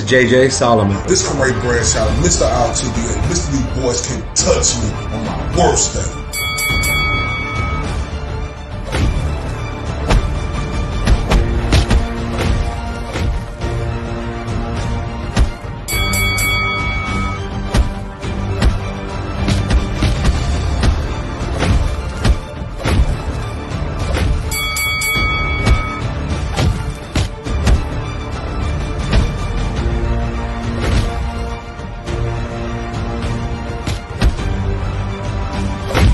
JJ Solomon. This Corey Bradshaw, Mr. RTB, and Mr. These boys can't touch me on my worst day.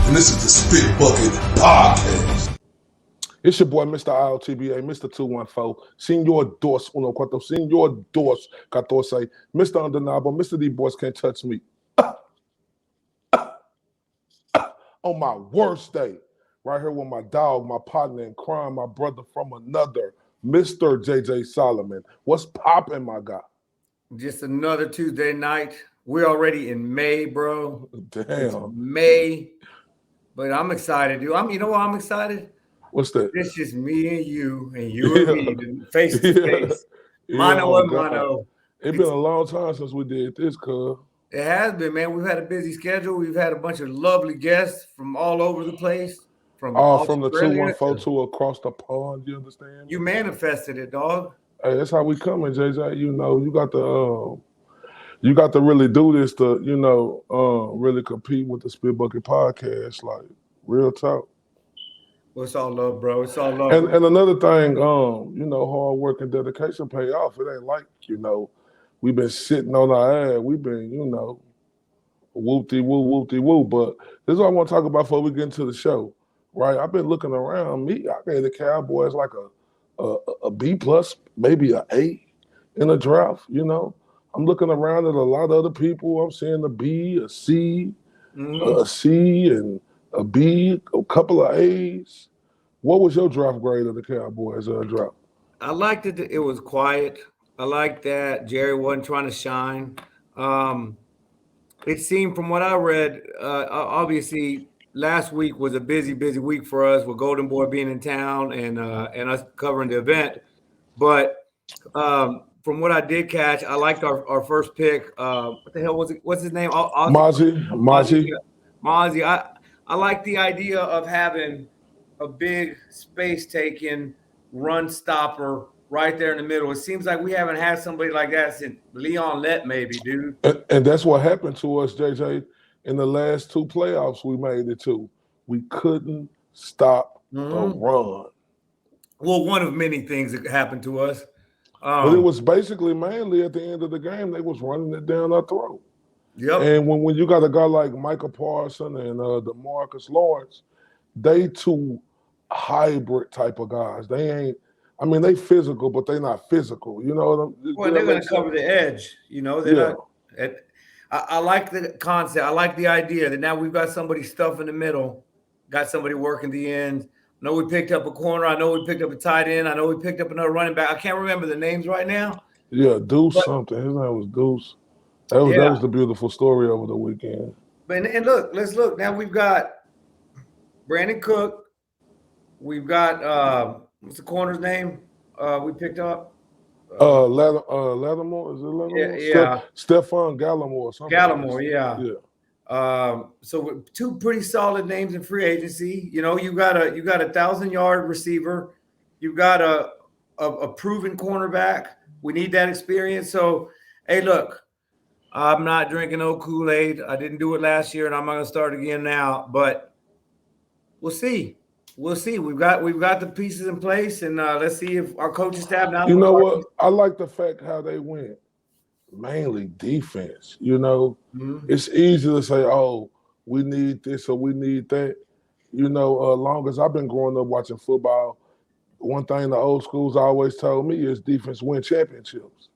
And this is the Spit Bucket Podcast. It's your boy, Mr. ILTBA, Mr. 214, Senor Dos Uno Cuatro, Senor Dos Catorce, Mr. Undeniable, Mr. D Boys Can't Touch Me. On my worst day, right here with my dog, my partner in crime, my brother from another, Mr. JJ Solomon. What's poppin', my guy? Just another Tuesday night. We're already in May, bro. Damn. It's May. But I'm excited, dude. You know why I'm excited? What's that? It's just me and you and me, face to face. Mano a mano. It's been a long time since we did this, cuz. It has been, man. We've had a busy schedule. We've had a bunch of lovely guests from all over the place. From the 214 to across the pond, you understand? You manifested it, dog. Hey, that's how we coming, JJ. You know, you got to really do this to, really compete with the Spit Bucket Podcast, like real talk. Well, it's all love, bro. It's all love. And another thing, hard work and dedication pay off. It ain't like, we've been sitting on our ass. We've been, whoop-de-woo, whoop-de-woo. But this is what I want to talk about before we get into the show, right? I've been looking around. I gave the Cowboys like a B plus, maybe an A in a draft, I'm looking around at a lot of other people. I'm seeing a B, a C, a C, and a B, a couple of A's. What was your draft grade of the Cowboys draft? I liked it. It was quiet. I liked that Jerry wasn't trying to shine. It seemed from what I read, obviously last week was a busy week for us with Golden Boy being in town and us covering the event. But from what I did catch, I liked our first pick. What the hell was it? What's his name? Mozzie. I like the idea of having a big space-taking run stopper right there in the middle. It seems like we haven't had somebody like that since Leon Lett, maybe, dude. And that's what happened to us, JJ, in the last two playoffs we made it to. We couldn't stop the run. Well, one of many things that happened to us. But it was basically mainly at the end of the game, they was running it down our throat. Yep. And when you got a guy like Micah Parson and DeMarcus Lawrence, they two hybrid type of guys. They physical, but they not physical. You know what I'm Well, they're going to cover the edge. They're not. I like the concept. I like the idea that now we've got somebody stuff in the middle, got somebody working the ends. I know we picked up a corner. I know we picked up a tight end. I know we picked up another running back. I can't remember the names right now. Yeah, Deuce something. His name was Deuce. That was the beautiful story over the weekend. And let's look. Now we've got Brandon Cook. We've got what's the corner's name? We picked up Lattimore. Is it Lattimore? Yeah. Stephon Gallimore. Gallimore, yeah. So two pretty solid names in free agency. You got a 1,000-yard receiver. You got a proven cornerback. We need that experience. So, hey, look, I'm not drinking no Kool-Aid. I didn't do it last year, and I'm not going to start again now. But we'll see. We'll see. We've got the pieces in place, and let's see if our coaching staff now. You know what? I like the fact how they went. Mainly defense, It's easy to say, oh, we need this or we need that. Long as I've been growing up watching football, one thing the old schools always told me is defense win championships.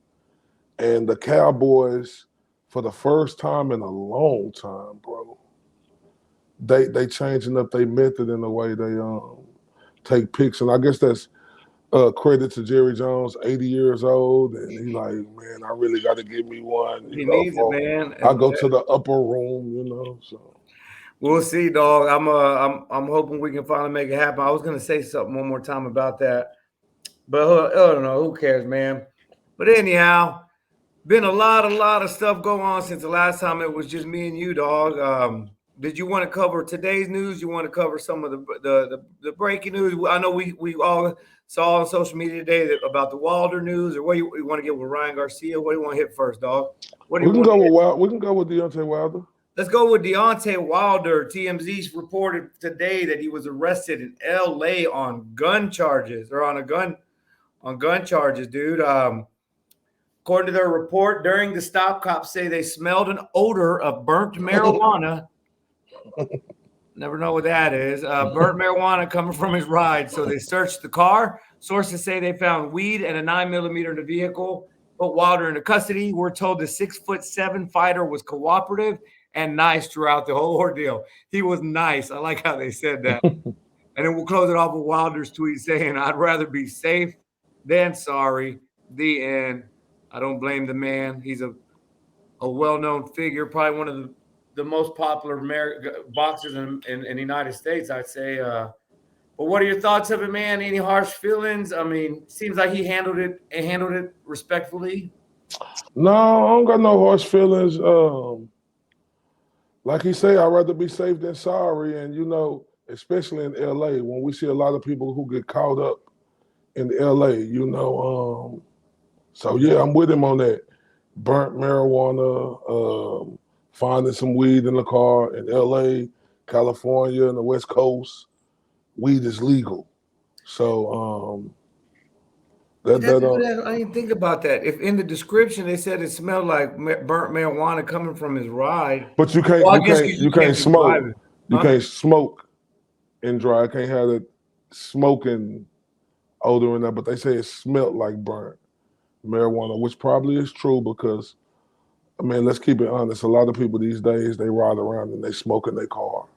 And the Cowboys, for the first time in a long time, bro, they changing up their method in the way they take picks. And I guess that's credit to Jerry Jones, 80 years old, and he's like, man, I really got to give me one. He needs it, man. I go to the upper room, So we'll see, dog. I'm hoping we can finally make it happen. I was gonna say something one more time about that, but I don't know. Who cares, man? But anyhow, Been a lot of stuff going on since the last time it was just me and you, dog. Did you want to cover today's news? You want to cover some of the breaking news? I know we all saw on social media today about the Wilder news, or what do you want to get with Ryan Garcia? What do you want to hit first, dog? What do We you can want? go with Wilder. We can go with Deontay Wilder. Let's go with Deontay Wilder. TMZ reported today that he was arrested in L.A. on gun charges, dude. According to their report, during the stop, cops say they smelled an odor of burnt marijuana. Never know what that is. Burnt marijuana coming from his ride. So they searched the car. Sources say they found weed and a 9mm in the vehicle. Put Wilder into custody. We're told the 6'7" fighter was cooperative and nice throughout the whole ordeal. He was nice. I like how they said that. And then we'll close it off with Wilder's tweet saying, "I'd rather be safe than sorry." The end. I don't blame the man. He's a well-known figure, probably one of the most popular boxers in the United States, I'd say. But what are your thoughts of it, man? Any harsh feelings? I mean, seems like he handled it respectfully. No, I don't got no harsh feelings. Like he say, I'd rather be safe than sorry. And, especially in L.A., when we see a lot of people who get caught up in L.A., so, yeah, I'm with him on that. Burnt marijuana, finding some weed in the car in L.A., California, and the West Coast. Weed is legal. So I didn't think about that. If in the description they said it smelled like burnt marijuana coming from his ride. But you can't you can't smoke. You can't smoke and drive. Can't have that smoking odor in there. But they say it smelled like burnt marijuana, which probably is true because, I mean, let's keep it honest. A lot of people these days, they ride around and they smoke in their car.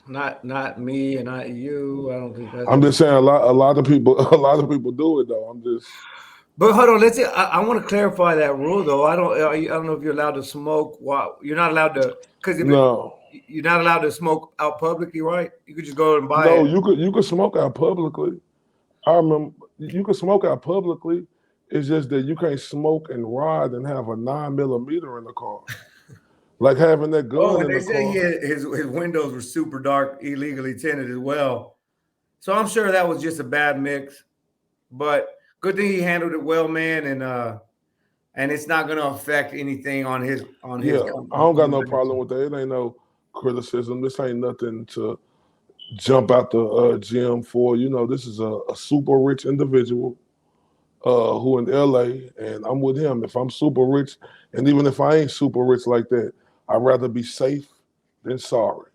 Not me and not you. I don't think that's. I'm just saying a lot of people do it though. But hold on, let's see. I want to clarify that rule though. I don't know if you're allowed to smoke while you're not allowed to, because you're not allowed to smoke out publicly, right? You could just go and buy it. No, you could smoke out publicly. I remember you could smoke out publicly. It's just that you can't smoke and ride and have a 9mm in the car. Like having that gun in the car. They say his windows were super dark, illegally tinted as well. So I'm sure that was just a bad mix. But good thing he handled it well, man, and it's not going to affect anything on his. Yeah, I don't got no problem with that. It ain't no criticism. This ain't nothing to jump out the gym for. This is a super rich individual who in LA, and I'm with him. If I'm super rich, and even if I ain't super rich like that, I'd rather be safe than sorry.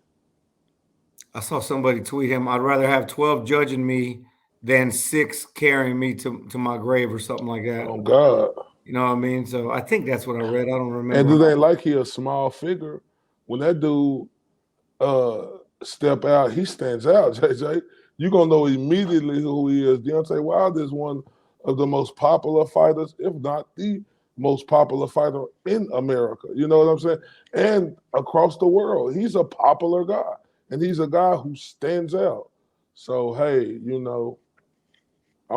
I saw somebody tweet him, "I'd rather have 12 judging me than 6 carrying me to my grave," or something like that. Oh, God. You know what I mean? So I think that's what I read. I don't remember. And do they like he a small figure? When that dude step out, he stands out, JJ. You're going to know immediately who he is. Deontay Wilder is one of the most popular fighters, if not the most popular fighter in America. You know what I'm saying? And across the world. He's a popular guy. And he's a guy who stands out. So, hey, I don't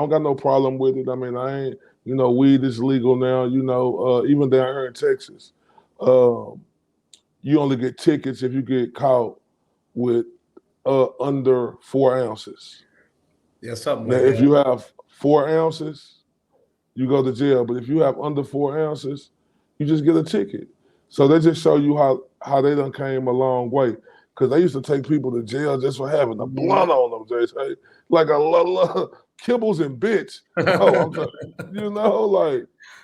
got no problem with it. I mean, I ain't, weed is legal now, even down here in Texas. You only get tickets if you get caught with under 4 ounces. Yeah, something now, like if that. you have 4 ounces, you go to jail. But if you have under 4 ounces, you just get a ticket. So they just show you how they done came a long way. Because they used to take people to jail just for having a blunt on them, JJ. Like a kibbles and bitch.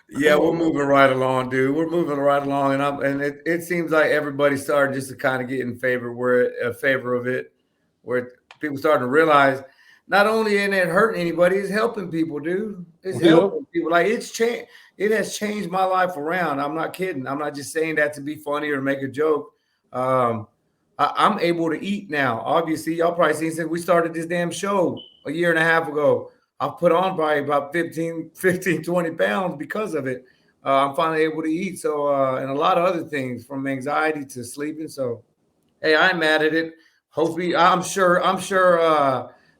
Yeah, we're moving right along, dude. We're moving right along, and it seems like everybody's starting just to kind of get in favor of it, where people starting to realize not only ain't it hurting anybody, it's helping people, dude. It's helping people. Like it has changed my life around. I'm not kidding. I'm not just saying that to be funny or to make a joke. I'm able to eat now. Obviously, y'all probably seen since we started this damn show a year and a half ago. I've put on probably about 15, 20 pounds because of it. I'm finally able to eat. So, and a lot of other things from anxiety to sleeping. So, hey, I'm mad at it. Hopefully, I'm sure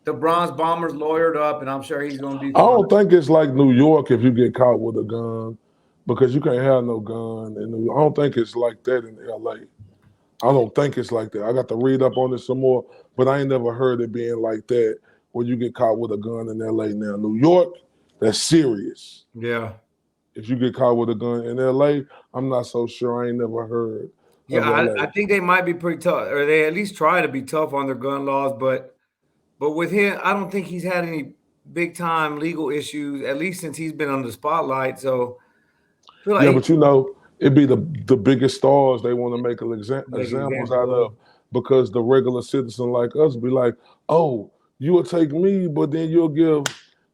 the Bronze Bomber's lawyered up, and I'm sure he's going to be fine. I don't think it's like New York if you get caught with a gun. because you can't have no gun. And I don't think it's like that in LA. I don't think it's like that. I got to read up on it some more, but I ain't never heard it being like that where you get caught with a gun in LA. Now, New York, that's serious. Yeah. If you get caught with a gun in LA, I'm not so sure. I ain't never heard. Yeah, of LA. I think they might be pretty tough, or they at least try to be tough on their gun laws. But with him, I don't think he's had any big time legal issues, at least since he's been on the spotlight. So I feel like Yeah, but you know, it'd be the biggest stars they want to make examples out of, because the regular citizen like us be like, oh, you will take me, but then you'll give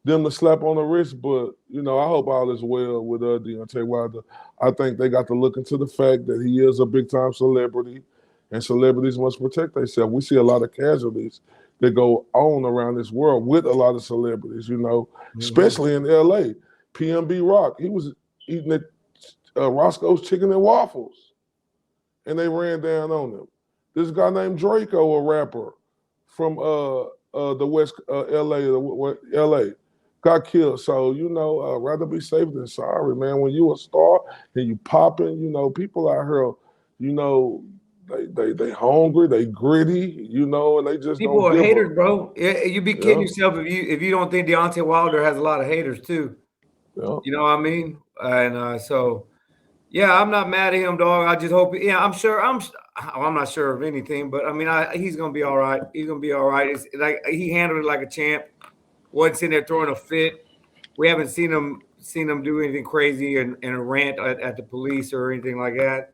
them the slap on the wrist. But, you know, I hope all is well with Deontay Wilder. I think they got to look into the fact that he is a big-time celebrity, and celebrities must protect themselves. We see a lot of casualties that go on around this world with a lot of celebrities, you know, especially in L.A. PNB Rock, he was eating at Roscoe's Chicken and Waffles, and they ran down on him. This guy named Draco, a rapper from the West LA, got killed. So, you know, rather be safe than sorry, man. When you a star and you popping, you know, people out here, you know, they hungry, they gritty, you know, and they just people don't are give haters, up. bro. You be kidding yourself if you don't think Deontay Wilder has a lot of haters too. Yeah. You know what I mean? And so, yeah, I'm not mad at him, dog. I just hope. Yeah, I'm sure. I'm not sure of anything, but I mean, he's gonna be all right. He's gonna be all right. It's like he handled it like a champ. Wasn't sitting there throwing a fit. We haven't seen him do anything crazy and a rant at the police or anything like that.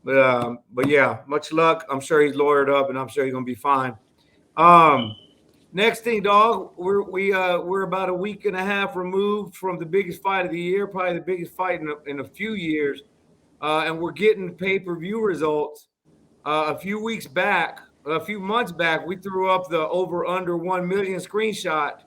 But yeah, much luck. I'm sure he's lawyered up, and I'm sure he's gonna be fine. Next thing, dog, we're about a week and a half removed from the biggest fight of the year, probably the biggest fight in a few years, and we're getting pay-per-view results. A few months back, we threw up the over/under 1 million screenshot,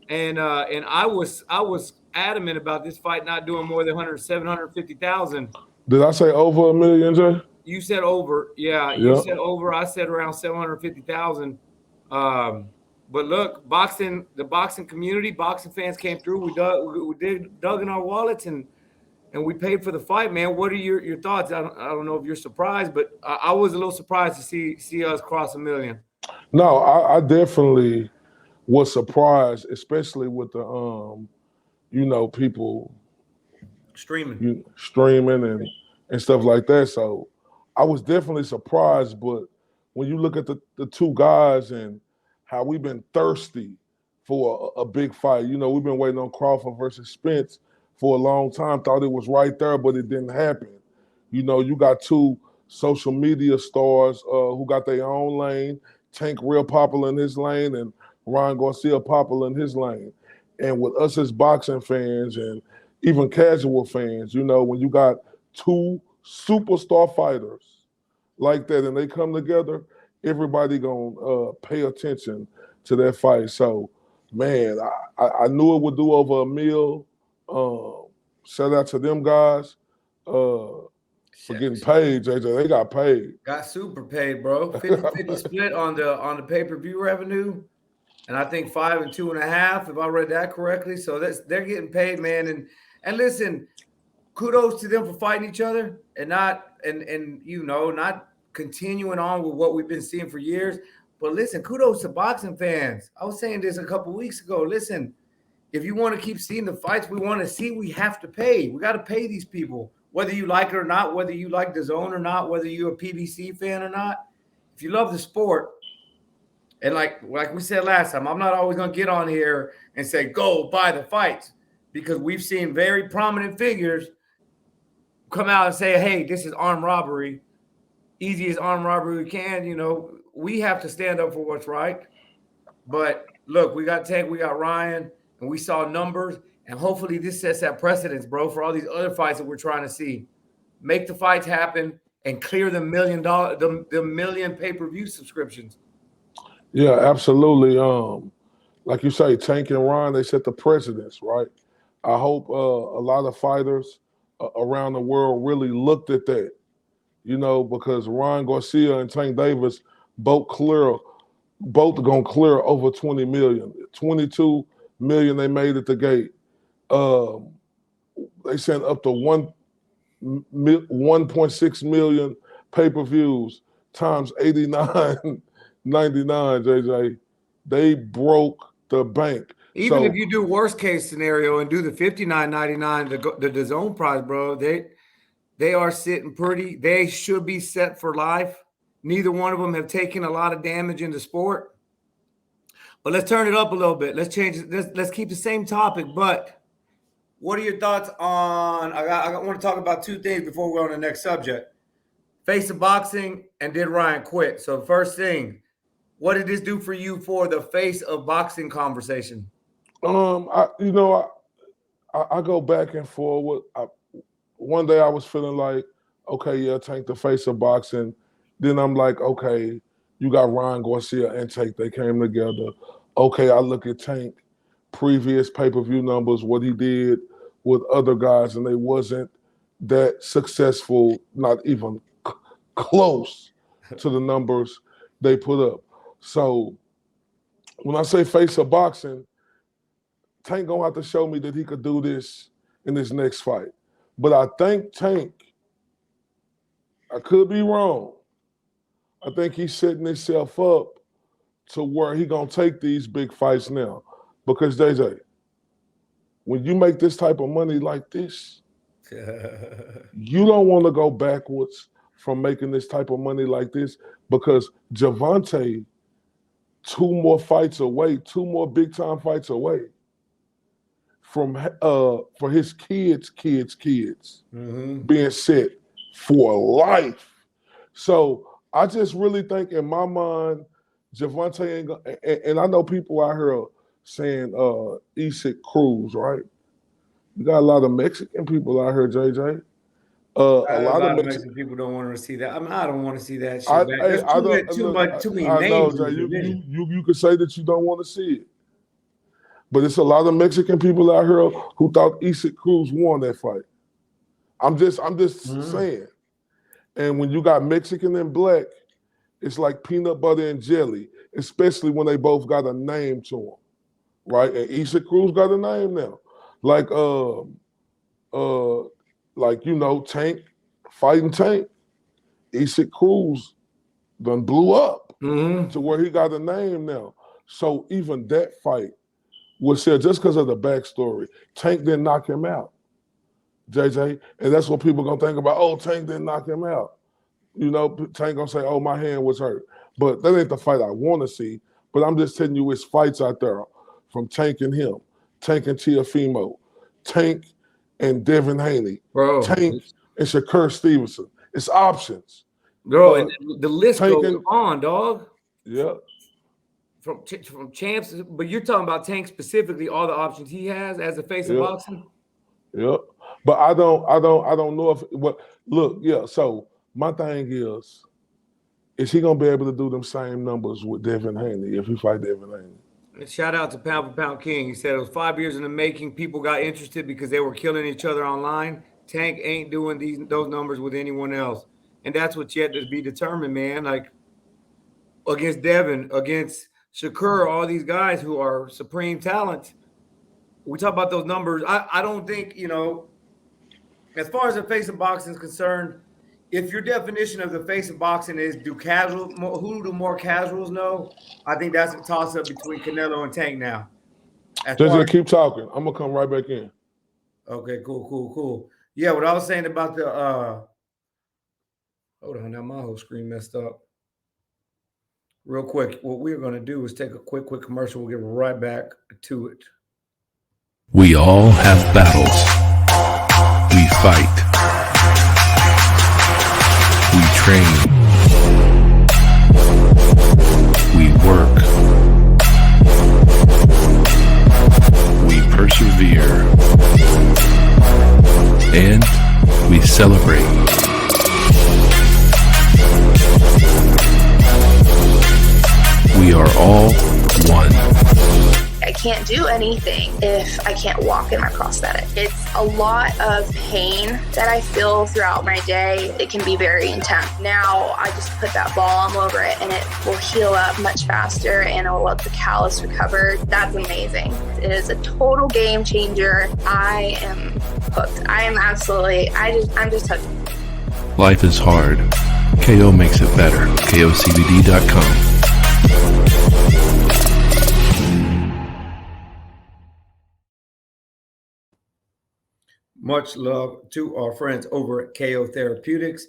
and I was adamant about this fight not doing more than 750,000. Did I say over 1 million, Jay? You said over, yeah. You said over. I said around 750,000. But look, the boxing community, boxing fans came through. We dug in our wallets and we paid for the fight, man. What are your thoughts? I don't know if you're surprised, but I was a little surprised to see us cross 1 million. No, I definitely was surprised, especially with the you know, people streaming and stuff like that. So I was definitely surprised. But when you look at the two guys and how we've been thirsty for a big fight, you know, we've been waiting on Crawford versus Spence for a long time, thought it was right there, but it didn't happen. You know, you got two social media stars who got their own lane, Tank real popular in his lane, and Ryan Garcia popular in his lane. And with us as boxing fans and even casual fans, you know, when you got two superstar fighters like that and they come together, everybody gonna pay attention to that fight. So, man, I knew it would do over 1 mil. Shout out to them guys for getting paid, JJ. They got paid. Got super paid, bro. 50-50 split on the pay-per-view revenue. And I think 5 and 2.5, if I read that correctly. So they're getting paid, man. And listen, kudos to them for fighting each other and not continuing on with what we've been seeing for years. But listen, kudos to boxing fans. I was saying this a couple weeks ago. Listen, if you want to keep seeing the fights we want to see, we have to pay. We got to pay these people, whether you like it or not, whether you like the zone or not, whether you're a PBC fan or not. If you love the sport, and like we said last time, I'm not always going to get on here and say, go buy the fights, because we've seen very prominent figures come out and say, hey, this is armed robbery, easiest armed robbery we can. You know, we have to stand up for what's right. But look, we got Tank, we got Ryan, and we saw numbers, and hopefully this sets that precedence, bro, for all these other fights that we're trying to see. Make the fights happen and clear the million pay-per-view subscriptions. Yeah, absolutely. Like you say, Tank and Ryan, they set the precedence, right? I hope a lot of fighters around the world really looked at that, you know, because Ryan Garcia and Tank Davis both gonna clear over 20 million. 22 million they made at the gate. they sent up to 1.6 million pay-per-views times 89.99, JJ. They broke the bank. Even if you do worst case scenario and do the $59.99, the DAZN prize, bro, they are sitting pretty. They should be set for life. Neither one of them have taken a lot of damage in the sport. But let's turn it up a little bit. Let's change it. Let's keep the same topic. But what are your thoughts on? I want to talk about two things before we go on to the next subject. Face of boxing and did Ryan quit? So first thing, what did this do for you for the face of boxing conversation? I go back and forward. One day I was feeling like, okay, yeah, Tank the face of boxing. Then I'm like, okay, you got Ryan Garcia and Tank. They came together. Okay, I look at Tank, previous pay-per-view numbers, what he did with other guys, and they wasn't that successful, not even close to the numbers they put up. So when I say face of boxing, Tank gonna have to show me that he could do this in his next fight. But I think Tank, I could be wrong. I think he's setting himself up to where he gonna take these big fights now. Because JJ, when you make this type of money like this, you don't want to go backwards from making this type of money like this, because Gervonta, 2 more fights away, 2 more big time fights away from for his kids being set for life. So I just really think in my mind, Gervonta ain't gonna, and I know people out here saying Isaac Cruz, right? You got a lot of Mexican people out here, JJ. A lot of Mexican people don't want to see that. I mean, I don't want to see that shit. There's too many I know, names. Jay, you could say that you don't want to see it. But it's a lot of Mexican people out here who thought Isaac Cruz won that fight. I'm just saying. And when you got Mexican and black, it's like peanut butter and jelly, especially when they both got a name to them, right? And Isaac Cruz got a name now. Like Tank, fighting Tank. Isaac Cruz done blew up to where he got a name now. So even that fight was said just because of the backstory. Tank didn't knock him out, JJ. And that's what people going to think about. Oh, Tank didn't knock him out. You know, Tank going to say, oh, my hand was hurt. But that ain't the fight I want to see. But I'm just telling you, it's fights out there from Tank and him, Tank and Teofimo, Tank and Devin Haney, bro, Tank and Shakur Stevenson. It's options. Bro, and the list goes on, dog. Yeah. From champs, but you're talking about Tank specifically, all the options he has as a face of boxing. Yeah, but I don't know if so my thing is he gonna be able to do them same numbers with Devin Haney if he fight Devin Haney? And shout out to Pound for Pound King. He said it was 5 years in the making. People got interested because they were killing each other online. Tank ain't doing those numbers with anyone else, and that's what's yet to be determined, man. Like against Devin, against Shakur, all these guys who are supreme talent. We talk about those numbers. I don't think, as far as the face of boxing is concerned, if your definition of the face of boxing is who do more casuals know, I think that's a toss-up between Canelo and Tank now. Just keep talking. I'm going to come right back in. Okay, cool. Yeah, what I was saying about the hold on, now my whole screen messed up. Real quick, what we're going to do is take a quick commercial. We'll get right back to it. We all have battles. We fight. We train. We work. We persevere. And we celebrate. We are all one. can't do anything if I can't walk in my prosthetic. It's a lot of pain that I feel throughout my day. It can be very intense. Now I just put that balm over it and it will heal up much faster and it will let the callus recover. That's amazing. It is a total game changer. I am hooked. I'm just hooked. Life is hard. KO makes it better. KOCBD.com. Much love to our friends over at KO Therapeutics.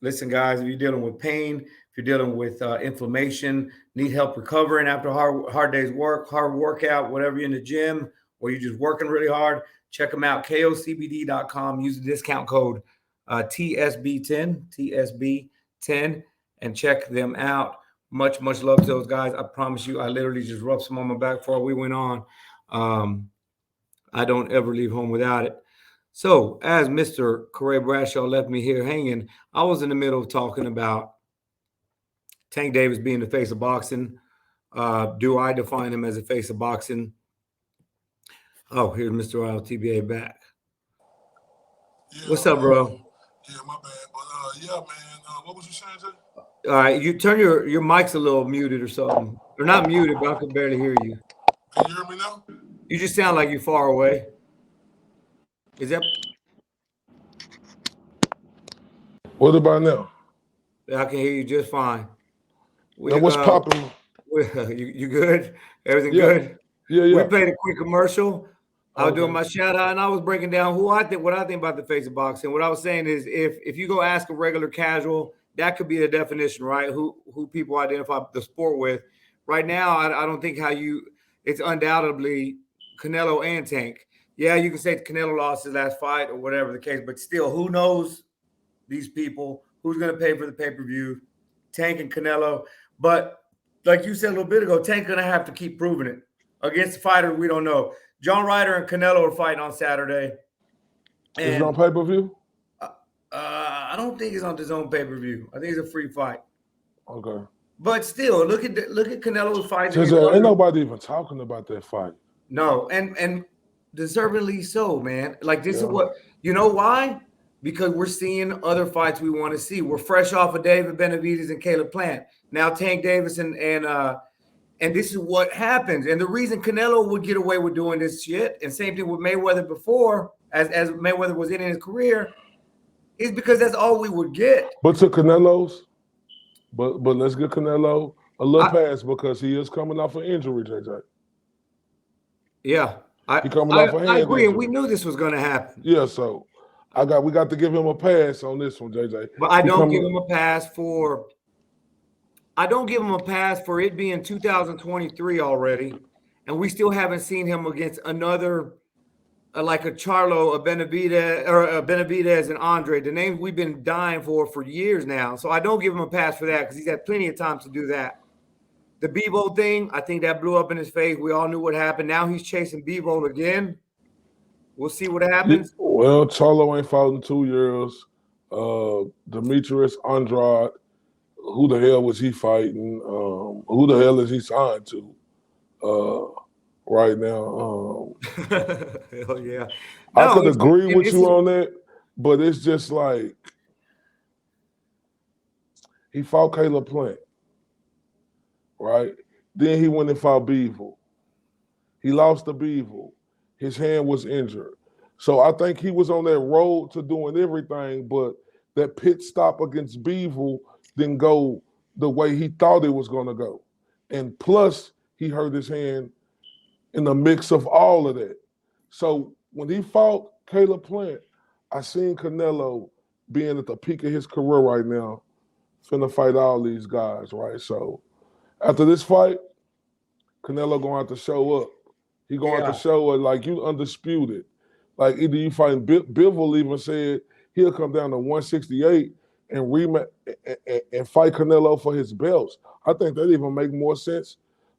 Listen, guys, if you're dealing with pain, if you're dealing with inflammation, need help recovering after hard day's work, hard workout, whatever you're in the gym, or you're just working really hard, check them out, KOCBD.com. Use the discount code TSB10, and check them out. Much love to those guys. I promise you, I literally just rubbed some on my back before we went on. I don't ever leave home without it. So as Mr. Corey Bradshaw left me here hanging, I was in the middle of talking about Tank Davis being the face of boxing. Do I define him as a face of boxing? Oh, here's Mr. TBA back. Yeah, What's up, bro? Yeah, my bad. But yeah, man. What was you saying, Jay? All right, you turn your mic's a little muted or something. Or not muted, but I can barely hear you. Can you hear me now? You just sound like you're far away. Is that? What about now? I can hear you just fine. Now, what's popping? You good? Everything good? Yeah. We played a quick commercial. I was doing my shout out and I was breaking down what I think about the face of boxing. What I was saying is if you go ask a regular casual, that could be the definition, right? Who people identify the sport with. Right now, I don't think it's undoubtedly Canelo and Tank. Yeah, you can say Canelo lost his last fight or whatever the case, but still, who knows these people? Who's going to pay for the pay-per-view? Tank and Canelo. But like you said a little bit ago, Tank's going to have to keep proving it against a fighter we don't know. John Ryder and Canelo are fighting on Saturday. Is it on pay-per-view? I don't think it's on his own pay-per-view. I think it's a free fight. Okay. But still, look at Canelo's fight. Ain't nobody even talking about that fight. No, and deservedly so, man. Like this is what you know why? Because we're seeing other fights we want to see. We're fresh off of David Benavidez and Caleb Plant. Now Tank Davis and this is what happens. And the reason Canelo would get away with doing this shit, and same thing with Mayweather before, as Mayweather was in his career, is because that's all we would get. But to Canelo's, but let's get Canelo a little pass because he is coming off an injury, JJ. Yeah. I agree, and we knew this was going to happen. Yeah, so we got to give him a pass on this one, JJ. But I don't give him a pass for it being 2023 already, and we still haven't seen him against another like a Charlo, a Benavidez, and Andre, the names we've been dying for years now. So I don't give him a pass for that because he's had plenty of time to do that. The Bebo thing, I think that blew up in his face. We all knew what happened. Now he's chasing Bebo again. We'll see what happens. Well, Charlo ain't fought in 2 years. Demetrius Andrade, who the hell was he fighting? Who the hell is he signed to right now? Hell yeah. I could agree with you on that, but it's just like he fought Caleb Plant. Right? Then he went and fought Beevil. He lost to Beevil. His hand was injured. So I think he was on that road to doing everything, but that pit stop against Beevil didn't go the way he thought it was going to go. And plus, he hurt his hand in the mix of all of that. So when he fought Caleb Plant, I seen Canelo being at the peak of his career right now, finna fight all these guys, right? So after this fight, Canelo gonna have to show up. He gonna have to show up like you undisputed. Like either you fight Bivol even said he'll come down to 168 and fight Canelo for his belts. I think that even make more sense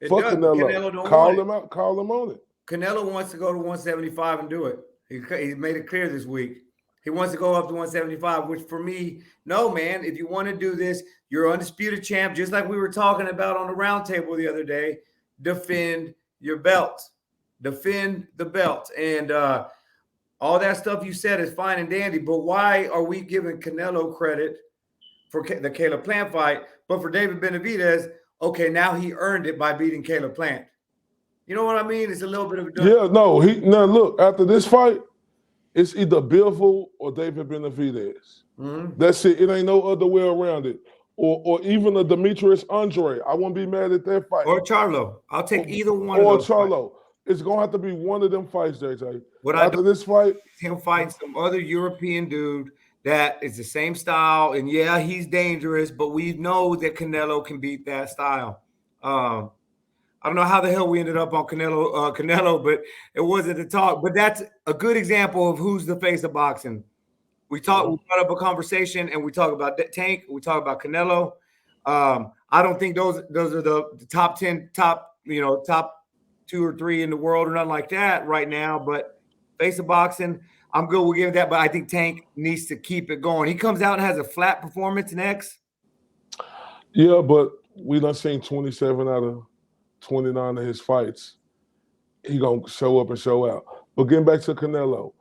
for Canelo. Call him out, call him on it. Canelo wants to go to 175 and do it. He made it clear this week. He wants to go up to 175, which for me, no, man, if you want to do this, you're undisputed champ, just like we were talking about on the round table the other day. Defend your belts. defend the belt. And all that stuff you said is fine and dandy, but why are we giving Canelo credit for the Caleb Plant fight, but for David Benavidez, okay, now he earned it by beating Caleb Plant? You know what I mean? It's a little bit of a now look, after this fight, it's either Bivol or David Benavidez. That's it. It ain't no other way around it. Or even a Demetrius Andre. I won't be mad at that fight. Or Charlo. I'll take either one of those. Or Charlo. It's going to have to be one of them fights, JJ. After this fight, him fighting some other European dude that is the same style. And yeah, he's dangerous, but we know that Canelo can beat that style. I don't know how the hell we ended up on Canelo, but it wasn't the talk. But that's a good example of who's the face of boxing. We brought up a conversation, and we talk about Tank. We talk about Canelo. I don't think those are the top 10, top 2 or 3 in the world or nothing like that right now. But face of boxing, I'm good with giving that. But I think Tank needs to keep it going. He comes out and has a flat performance next. Yeah, but we done seen 27 out of 29 of his fights. He gonna show up and show out. But getting back to Canelo,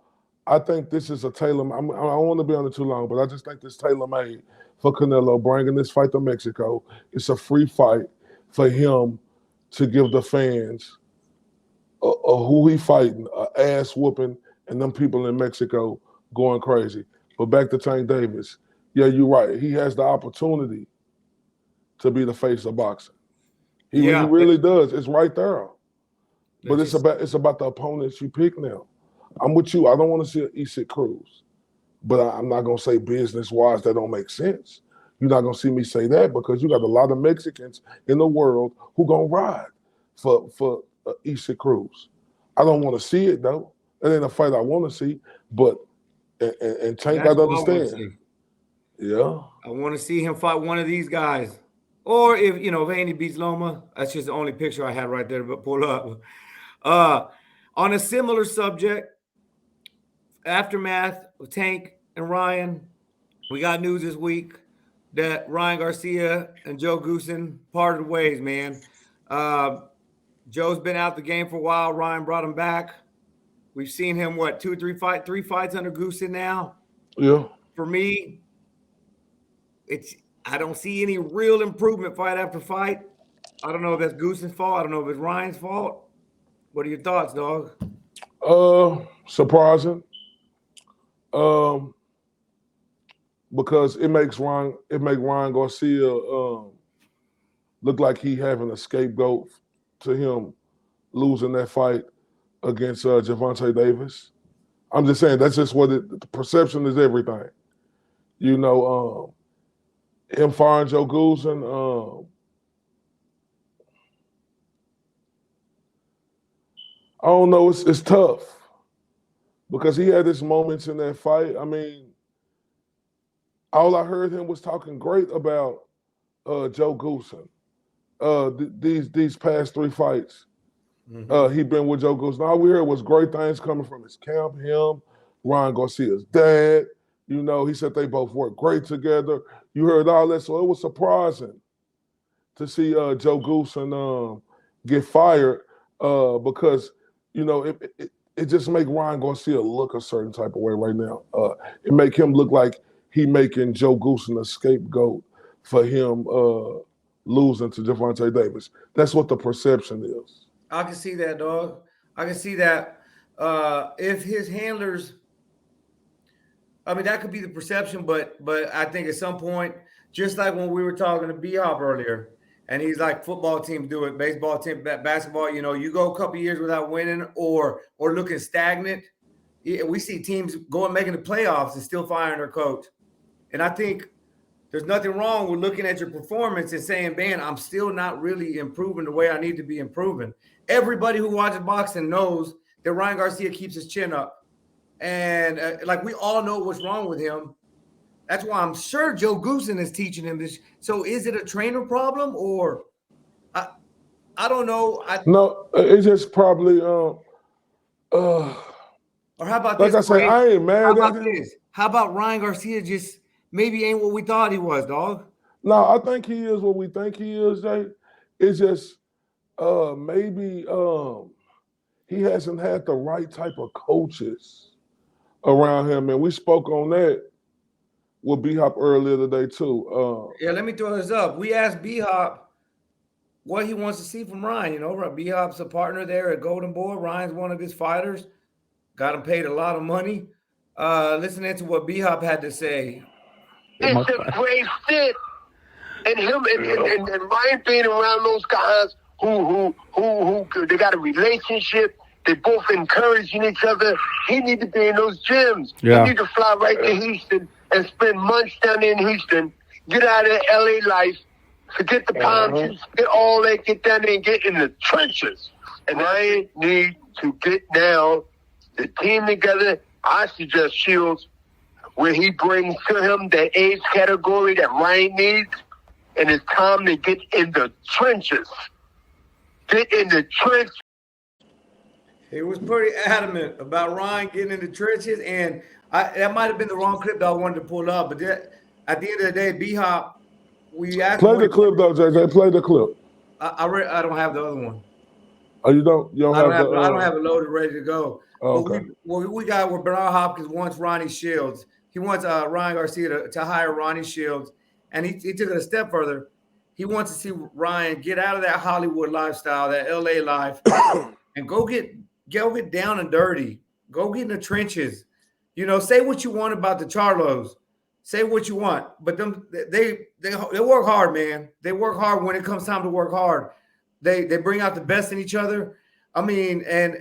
I think this is a tailor. I don't want to be on it too long, but I just think this tailor-made for Canelo, bringing this fight to Mexico. It's a free fight for him to give the fans who he fighting, ass whooping, and them people in Mexico going crazy. But back to Tank Davis. Yeah, you're right. He has the opportunity to be the face of boxing. He really does. It's right there. But it's about the opponents you pick now. I'm with you. I don't want to see an Isaac Cruz. But I'm not going to say business-wise that don't make sense. You're not going to see me say that because you got a lot of Mexicans in the world who going to ride for Isaac Cruz. I don't want to see it, though. It ain't a fight I want to see. But and Tank got to understand. Yeah. I want to see him fight one of these guys. Or if Haney beats Loma, that's just the only picture I had right there to pull up. On a similar subject, aftermath of Tank and Ryan, we got news this week that Ryan Garcia and Joe Goosen parted ways, man. Joe's been out the game for a while. Ryan brought him back. We've seen him, 2 or 3 fights under Goosen now. Yeah. For me, I don't see any real improvement fight after fight. I don't know if that's Goosen's fault. I don't know if it's Ryan's fault. What are your thoughts, dog? Surprising. Because it makes Ryan Garcia look like he having a scapegoat to him losing that fight against Gervonta Davis. I'm just saying that's just the perception is everything. Him firing Joe Goosen, I don't know. It's tough because he had his moments in that fight. I mean, all I heard him was talking great about Joe Goosen. These past 3 fights, he been with Joe Goosen. All we heard was great things coming from his camp. Him, Ryan Garcia's dad. He said they both work great together. You heard all that, so it was surprising to see Joe Goosen get fired because it just make Ryan Garcia look a certain type of way right now. It make him look like he making Joe Goosen a scapegoat for him losing to Gervonta Davis. That's what the perception is. I can see that, dog. I can see that. If his handlers, I mean, that could be the perception, but I think at some point, just like when we were talking to B-Hop earlier, and he's like, football teams do it, baseball team, basketball, you go a couple years without winning or looking stagnant. We see teams making the playoffs and still firing their coach. And I think there's nothing wrong with looking at your performance and saying, man, I'm still not really improving the way I need to be improving. Everybody who watches boxing knows that Ryan Garcia keeps his chin up. And we all know what's wrong with him. That's why I'm sure Joe Goosen is teaching him this. So is it a trainer problem or I don't know. No, it's just probably or how about like this? I say, I ain't mad at him. How about Ryan Garcia just maybe ain't what we thought he was, dog? No, I think he is what we think he is, Jay. It's just maybe he hasn't had the right type of coaches around him, and we spoke on that with B-Hop earlier today too. Yeah, let me throw this up. We asked B-Hop what he wants to see from Ryan. You know, B-Hop's a partner there at Golden Boy. Ryan's one of his fighters. Got him paid a lot of money. Listening to what B-Hop had to say. It's a great fit. And him and Ryan being around those guys who they got a relationship. They both encouraging each other. He need to be in those gyms. Yeah. He need to fly right to Houston and spend months down there in Houston. Get out of LA life. Forget the palm trees. Forget all that. Get down there and get in the trenches. And Ryan need to get now the team together. I suggest Shields, where he brings to him the age category that Ryan needs, and it's time to get in the trenches. Get in the trenches. He was pretty adamant about Ryan getting in the trenches, and that might have been the wrong clip that I wanted to pull up. But at the end of the day, B-Hop, we asked Play him the clip though, JJ. Play the clip. I don't have the other one. Oh, you don't? You don't I have don't have it loaded, ready to go. Oh, But okay. we got where Bernard Hopkins wants Ronnie Shields. He wants Ryan Garcia to hire Ronnie Shields, and he took it a step further. He wants to see Ryan get out of that Hollywood lifestyle, that LA life, and go get down and dirty. Go get in the trenches. You know, say what you want about the Charlos. Say what you want, but they work hard, man. They work hard when it comes time to work hard. They bring out the best in each other. I mean, and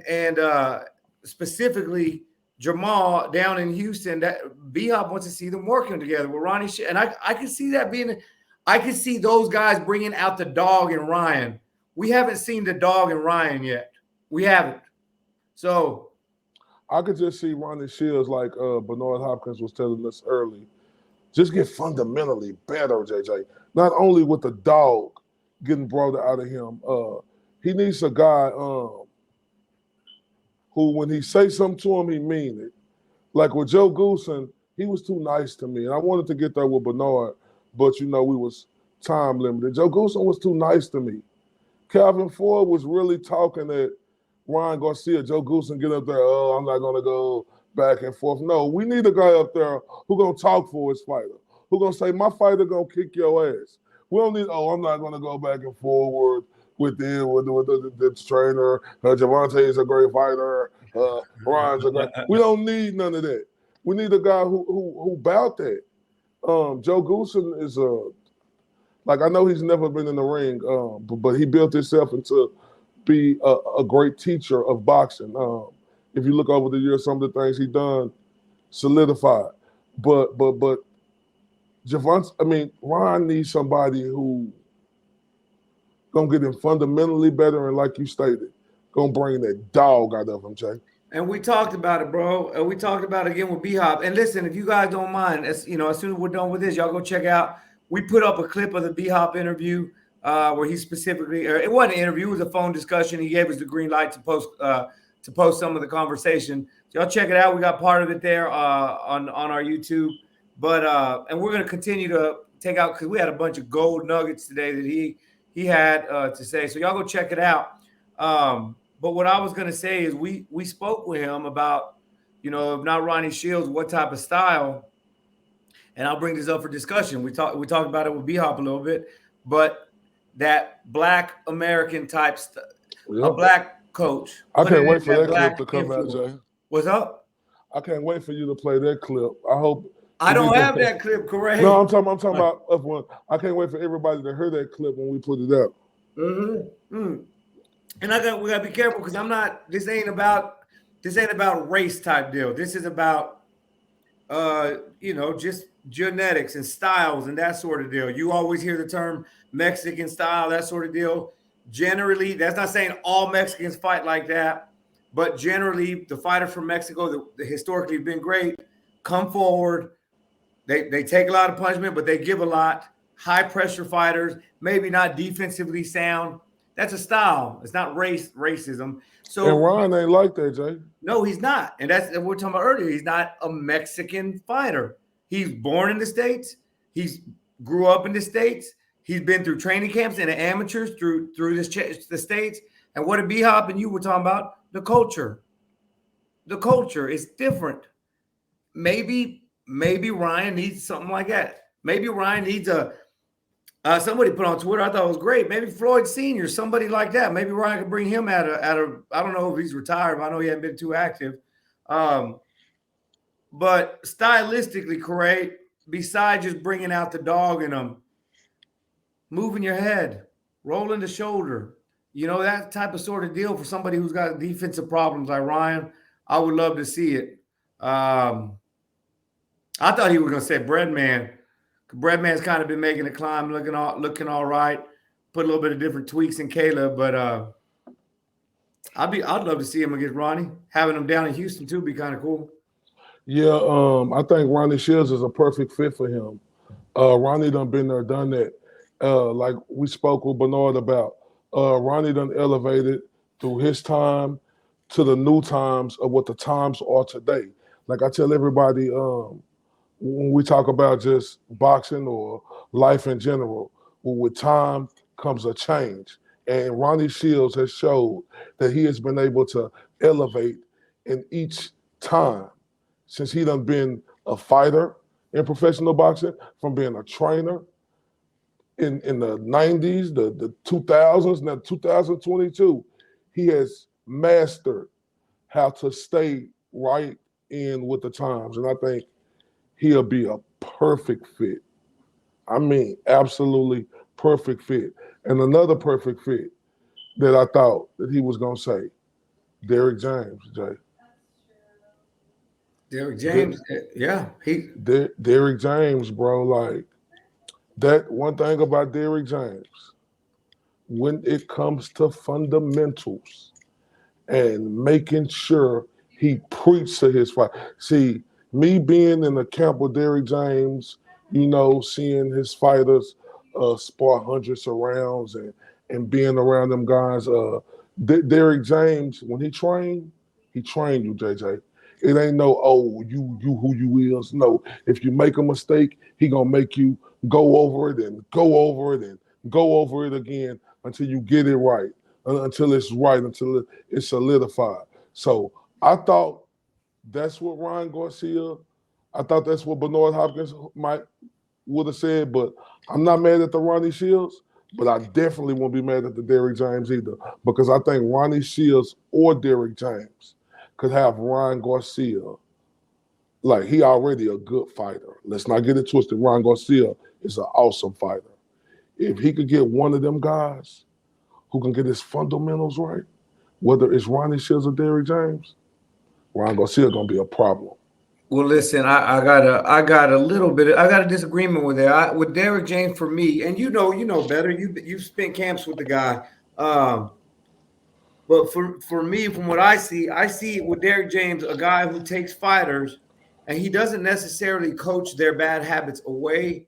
specifically Jamal down in Houston, that B-Hop wants to see them working together with Ronnie. And I can see that being. I can see those guys bringing out the dog in Ryan. We haven't seen the dog in Ryan yet. We haven't. So I could just see Ronnie Shields, like Bernard Hopkins was telling us early, just get fundamentally better, JJ. Not only with the dog getting brought out of him, he needs a guy who, when he say something to him, he mean it. Like with Joe Goosen, he was too nice to me, and I wanted to get there with Bernard, but you know we was time limited. Joe Goosen was too nice to me. Calvin Ford was really talking at Ryan Garcia. Joe Goosen get up there, oh, I'm not gonna go back and forth. No, we need a guy up there who gonna talk for his fighter, who gonna say, my fighter gonna kick your ass. We don't need, I'm not gonna go back and forward with the trainer. Javante is a great fighter. Ryan's a great. We don't need none of that. We need a guy who bout that. Joe Goosen is like, I know he's never been in the ring, but he built himself into be a great teacher of boxing. If you look over the years, some of the things he done solidified. But Ryan needs somebody who gonna get him fundamentally better, and like you stated, gonna bring that dog out of him, Jay. And we talked about it, bro. And we talked about it again with B-Hop. And listen, if you guys don't mind, as soon as we're done with this, y'all go check out. We put up a clip of the B-Hop interview where he specifically, it wasn't an interview, it was a phone discussion. He gave us the green light to post some of the conversation. So y'all check it out. We got part of it there on our YouTube. But and we're gonna continue to take out, because we had a bunch of gold nuggets today that he had to say. So y'all go check it out. But what I was going to say is we spoke with him about, if not Ronnie Shields, what type of style, and I'll bring this up for discussion. We talked about it with B-Hop a little bit, but that Black American type a Black coach. I can't wait for that clip to come out, Jay. What's up? I can't wait for you to play that clip. I hope. I don't have that clip, correct? No, I'm talking about us one. I can't wait for everybody to hear that clip when we put it up. Mm-hmm. And we gotta be careful, because this ain't about race type deal. This is about just genetics and styles and that sort of deal. You always hear the term Mexican style, that sort of deal. Generally, that's not saying all Mexicans fight like that, but generally the fighters from Mexico that historically have been great come forward. They take a lot of punishment, but they give a lot. High pressure fighters, maybe not defensively sound. That's a style. It's not racism. So and Ryan ain't like that, Jay. No, he's not. And that's what we were talking about earlier. He's not a Mexican fighter. He's born in the States. He's grew up in the States. He's been through training camps and amateurs through the States. And what did B-Hop and you were talking about? The culture is different. Maybe Ryan needs something like that. Maybe Ryan needs somebody put on Twitter, I thought it was great. Maybe Floyd Sr., somebody like that. Maybe Ryan could bring him at a I don't know if he's retired, but I know he hasn't been too active. But stylistically, Corey, besides just bringing out the dog in them, moving your head, rolling the shoulder, that type of sort of deal for somebody who's got defensive problems like Ryan, I would love to see it. I thought he was going to say Breadman. Breadman's kind of been making a climb, looking all right. Put a little bit of different tweaks in Caleb, but I'd love to see him against Ronnie. Having him down in Houston too would be kind of cool. Yeah, I think Ronnie Shields is a perfect fit for him. Ronnie done been there, done that. Like we spoke with Bernard about. Ronnie done elevated through his time to the new times of what the times are today. Like I tell everybody, when we talk about just boxing or life in general, with time comes a change. And Ronnie Shields has showed that he has been able to elevate in each time since he done been a fighter in professional boxing, from being a trainer in the 90s, the 2000s, now 2022. He has mastered how to stay right in with the times. And I think he'll be a perfect fit. I mean, absolutely perfect fit. And another perfect fit that I thought that he was going to say, Derrick James, Jay. Derrick James, yeah. Derrick James, bro, like that one thing about Derrick James, when it comes to fundamentals and making sure he preached to his fight. See, me being in the camp with Derrick James, seeing his fighters spar hundreds of rounds and being around them guys, Derrick James, when he trained you, JJ. It ain't no, you who you is. No, if you make a mistake, he gonna make you go over it and go over it and go over it again until you get it right, until it's right, until it's solidified. So I thought that's what Ryan Garcia, I thought that's what Bernard Hopkins would have said, but I'm not mad at the Ronnie Shields, but I definitely won't be mad at the Derrick James either, because I think Ronnie Shields or Derrick James could have Ryan Garcia. Like, he already a good fighter. Let's not get it twisted. Ryan Garcia is an awesome fighter. If he could get one of them guys who can get his fundamentals right, whether it's Ronnie Shields or Derrick James, Ryan Garcia gonna be a problem. Well, listen, I got a disagreement with that. With Derrick James, for me, and you know better. You've spent camps with the guy. But for me, from what I see with Derrick James a guy who takes fighters and he doesn't necessarily coach their bad habits away.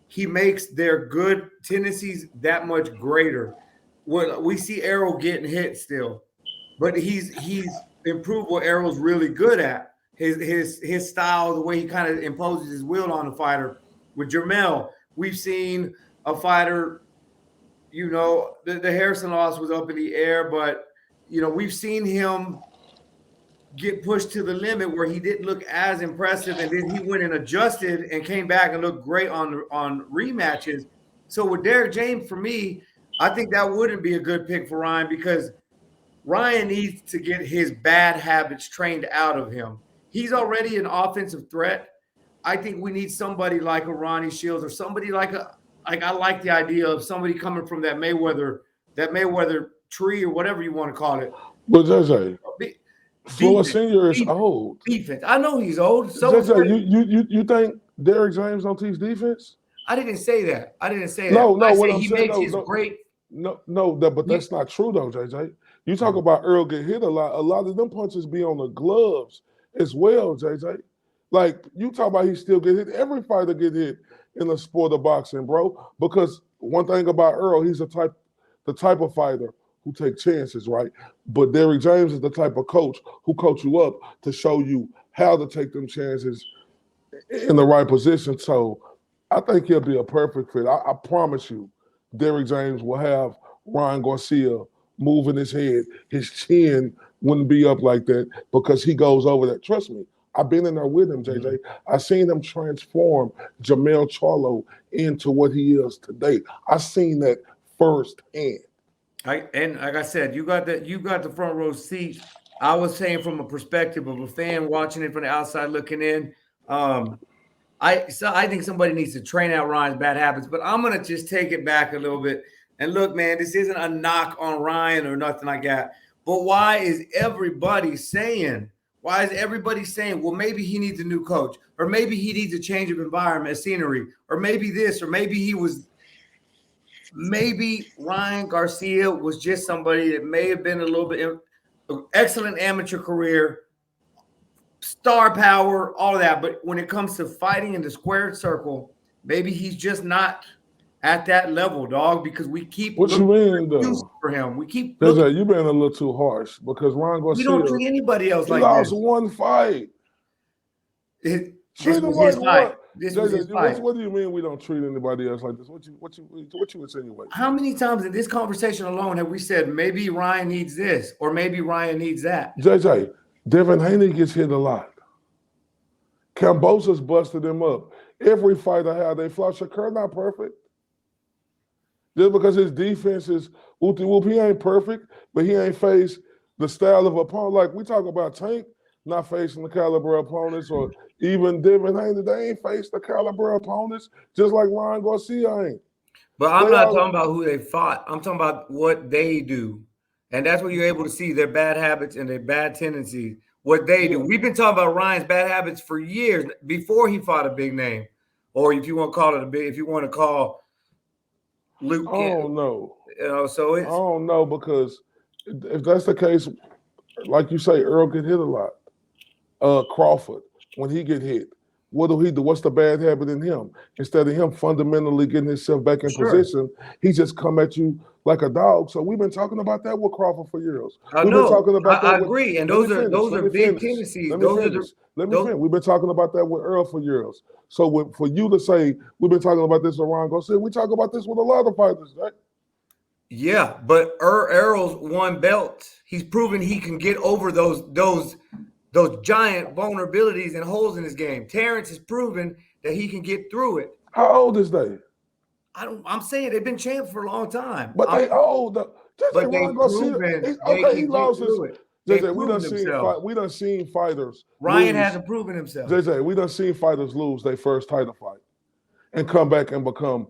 He makes their good tendencies that much greater. What we see Errol getting hit still, but he's improved what Errol's really good at. His style, the way he kind of imposes his will on the fighter. With Jermell, we've seen a fighter, the Harrison loss was up in the air, but we've seen him get pushed to the limit where he didn't look as impressive, and then he went and adjusted and came back and looked great on rematches. So with Derrick James, for me, I think that wouldn't be a good pick for Ryan, because Ryan needs to get his bad habits trained out of him. He's already an offensive threat. I think we need somebody like a Ronnie Shields, or somebody like I like the idea of somebody coming from that Mayweather tree, or whatever you want to call it. But JJ, Floyd Senior is old. Defense. I know he's old. So JJ, you think Derrick James don't teach defense? I didn't say that. No, what I'm saying, he makes great. But that's not true though, JJ. You talk about Earl get hit a lot. A lot of them punches be on the gloves as well, JJ. Like, you talk about he still get hit. Every fighter get hit in the sport of boxing, bro. Because one thing about Earl, he's the type of fighter who take chances, right? But Derrick James is the type of coach who coach you up to show you how to take them chances in the right position. So I think he'll be a perfect fit. I promise you, Derrick James will have Ryan Garcia moving his head, his chin wouldn't be up like that because he goes over that. Trust me, I've been in there with him, JJ. Mm-hmm. I seen him transform Jamel Charlo into what he is today. I seen that firsthand. And like I said, you got the front row seat. I was saying from a perspective of a fan watching it from the outside looking in. I think somebody needs to train out Ryan's bad habits, but I'm gonna just take it back a little bit. And look, man, this isn't a knock on Ryan or nothing like that. But why is everybody saying, well, maybe he needs a new coach, or maybe he needs a change of environment, scenery, or maybe this, or maybe Ryan Garcia was just somebody that may have been a little bit excellent amateur career, star power, all of that. But when it comes to fighting in the squared circle, maybe he's just not at that level, dog, because we keep what you mean, though? For him. We keep JJ, you've been a little too harsh because Ryan Garcia. We don't treat anybody else like lost this. one fight. Treat him like what? JJ, what do you mean we don't treat anybody else like this? What you insinuate? How many times in this conversation alone have we said maybe Ryan needs this or maybe Ryan needs that? JJ, Devin Haney gets hit a lot. Cambosa's busted him up. Every fight I have, they fly. Shakur not perfect. Just because his defense is whoop, he ain't perfect, but he ain't faced the style of opponent. Like we talk about Tank not facing the caliber opponents, or even Devin Haney, they ain't faced the caliber opponents, just like Ryan Garcia ain't. But I'm not talking about who they fought. I'm talking about what they do. And that's where you're able to see their bad habits and their bad tendencies, what they do. We've been talking about Ryan's bad habits for years before he fought a big name. Or if you want to call it if you want to call Luke. I don't know. So it's, I don't know, because if that's the case, like you say, Earl get hit a lot. Crawford, when he get hit, what do he do? What's the bad habit in him? Instead of him fundamentally getting himself back in position, he just come at you like a dog. So we've been talking about that with Crawford for years. I agree, and those are big tendencies. Let me finish. We've been talking about that with Earl for years. So for you to say we've been talking about this with Ron Garcia, we talk about this with a lot of fighters, right? Yeah, but Earl's won belts. He's proven he can get over those giant vulnerabilities and holes in his game. Terrence has proven that he can get through it. How old is they? I'm saying they've been champs for a long time. But they old. But they've proven he lost his. JJ, we done seen fighters. Ryan hasn't proven himself. JJ, we done seen fighters lose their first title fight and come back and become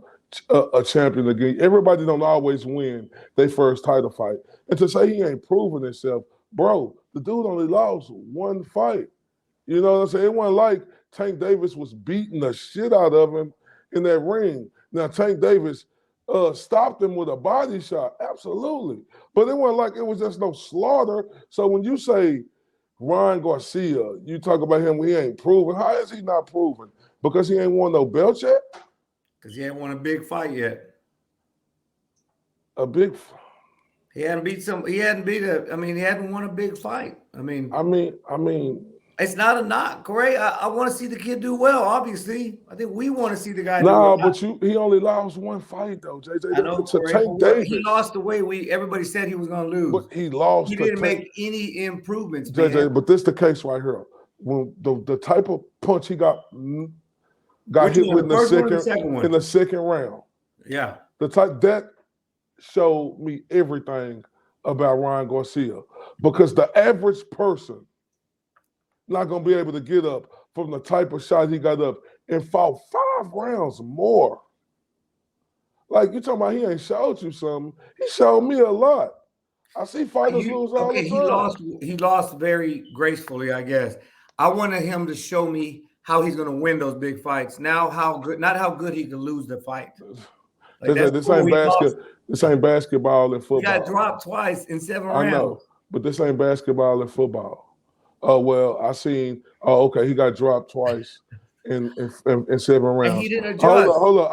a champion again. Everybody don't always win their first title fight. And to say he ain't proven himself, bro, the dude only lost one fight. You know what I'm saying? It wasn't like Tank Davis was beating the shit out of him in that ring. Now, Tank Davis stopped him with a body shot, absolutely. But it wasn't like it was just no slaughter. So when you say Ryan Garcia, you talk about him when he ain't proven. How is he not proven? Because he ain't won no belt yet? Because he ain't won a big fight yet. He hadn't won a big fight. I mean, it's not a knock, Corey. I want to see the kid do well, obviously. I think we want to see the guy do well. But he only lost one fight, though, JJ. I know, to Tank Davis. He lost the way everybody said he was going to lose. But he lost. He didn't make any improvements, JJ, man. but this is the case right here. When the type of punch he got hit with in the second round. Yeah. The type that showed me everything about Ryan Garcia, because the average person not going to be able to get up from the type of shot he got up and fought 5 rounds more. Like, you talking about he ain't showed you something. He showed me a lot. I see fighters lose all the time. He lost very gracefully, I guess. I wanted him to show me how he's going to win those big fights. Now, not how good he can lose the fight. Like, this ain't basketball and football. He got dropped twice in 7 rounds. I know, but this ain't basketball and football. Oh, well, he got dropped twice in 7 rounds. And he didn't adjust. Hold on.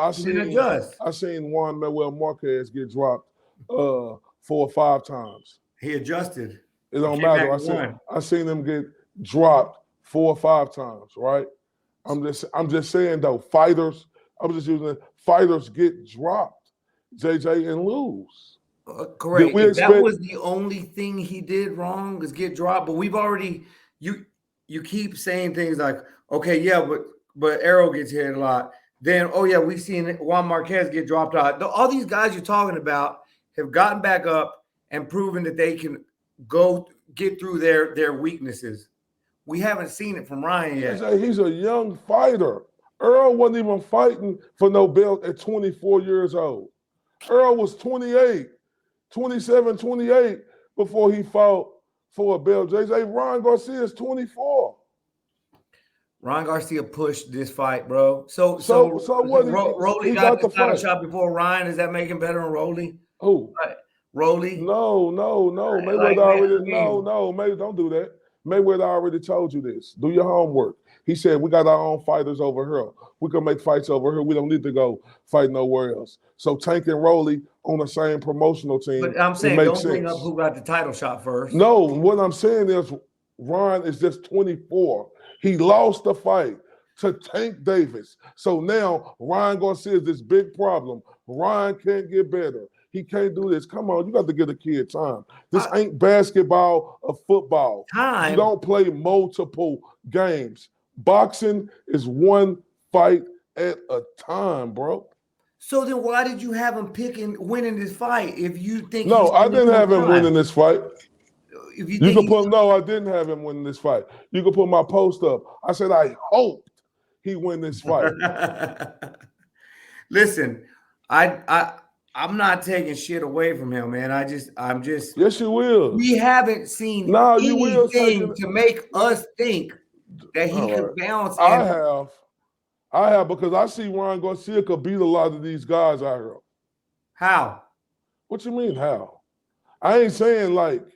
I seen Juan Manuel Marquez get dropped 4 or 5 times. He adjusted. It don't matter. I seen him get dropped 4 or 5 times, right? I'm just saying, though, fighters get dropped, JJ, and lose. Correct. we If that expect? was the only thing he did wrong is get dropped, but we've already you keep saying things like, okay, yeah, but Arrow gets hit a lot. Then, oh yeah, we've seen Juan Marquez get dropped out. All these guys you're talking about have gotten back up and proven that they can get through their weaknesses. We haven't seen it from Ryan yet. He's a young fighter. Earl wasn't even fighting for no belt at 24 years old. Earl was 28, 27, 28 before he fought for a belt. JJ, Ryan Garcia is 24. Ryan Garcia pushed this fight, bro. So what? Rolly got the title shot before Ryan. Does that make him better than Rolly? Who? Rolly? No. Mayweather already. No. Maybe don't do that. Mayweather already told you this. Do your homework. He said we got our own fighters over here. We can make fights over here. We don't need to go fight nowhere else. So Tank and Rolly on the same promotional team. But I'm saying don't bring up who got the title shot first. No, what I'm saying is Ryan is just 24. He lost the fight to Tank Davis. So now Ryan Garcia is this big problem. Ryan can't get better. He can't do this. Come on, you got to give a kid time. This ain't basketball or football. Time. You don't play multiple games. Boxing is one fight at a time, bro. So then why did you have him winning this fight if you think No, I didn't have him winning this fight. If you can put no, I didn't have him winning this fight. You can put my post up. I said I hoped he win this fight. Listen, I'm not taking shit away from him, man. I'm just Yes, you will. We haven't seen anything to make us think that he could bounce. I have because I see Ryan Garcia could beat a lot of these guys out here. How? What you mean how? I ain't saying like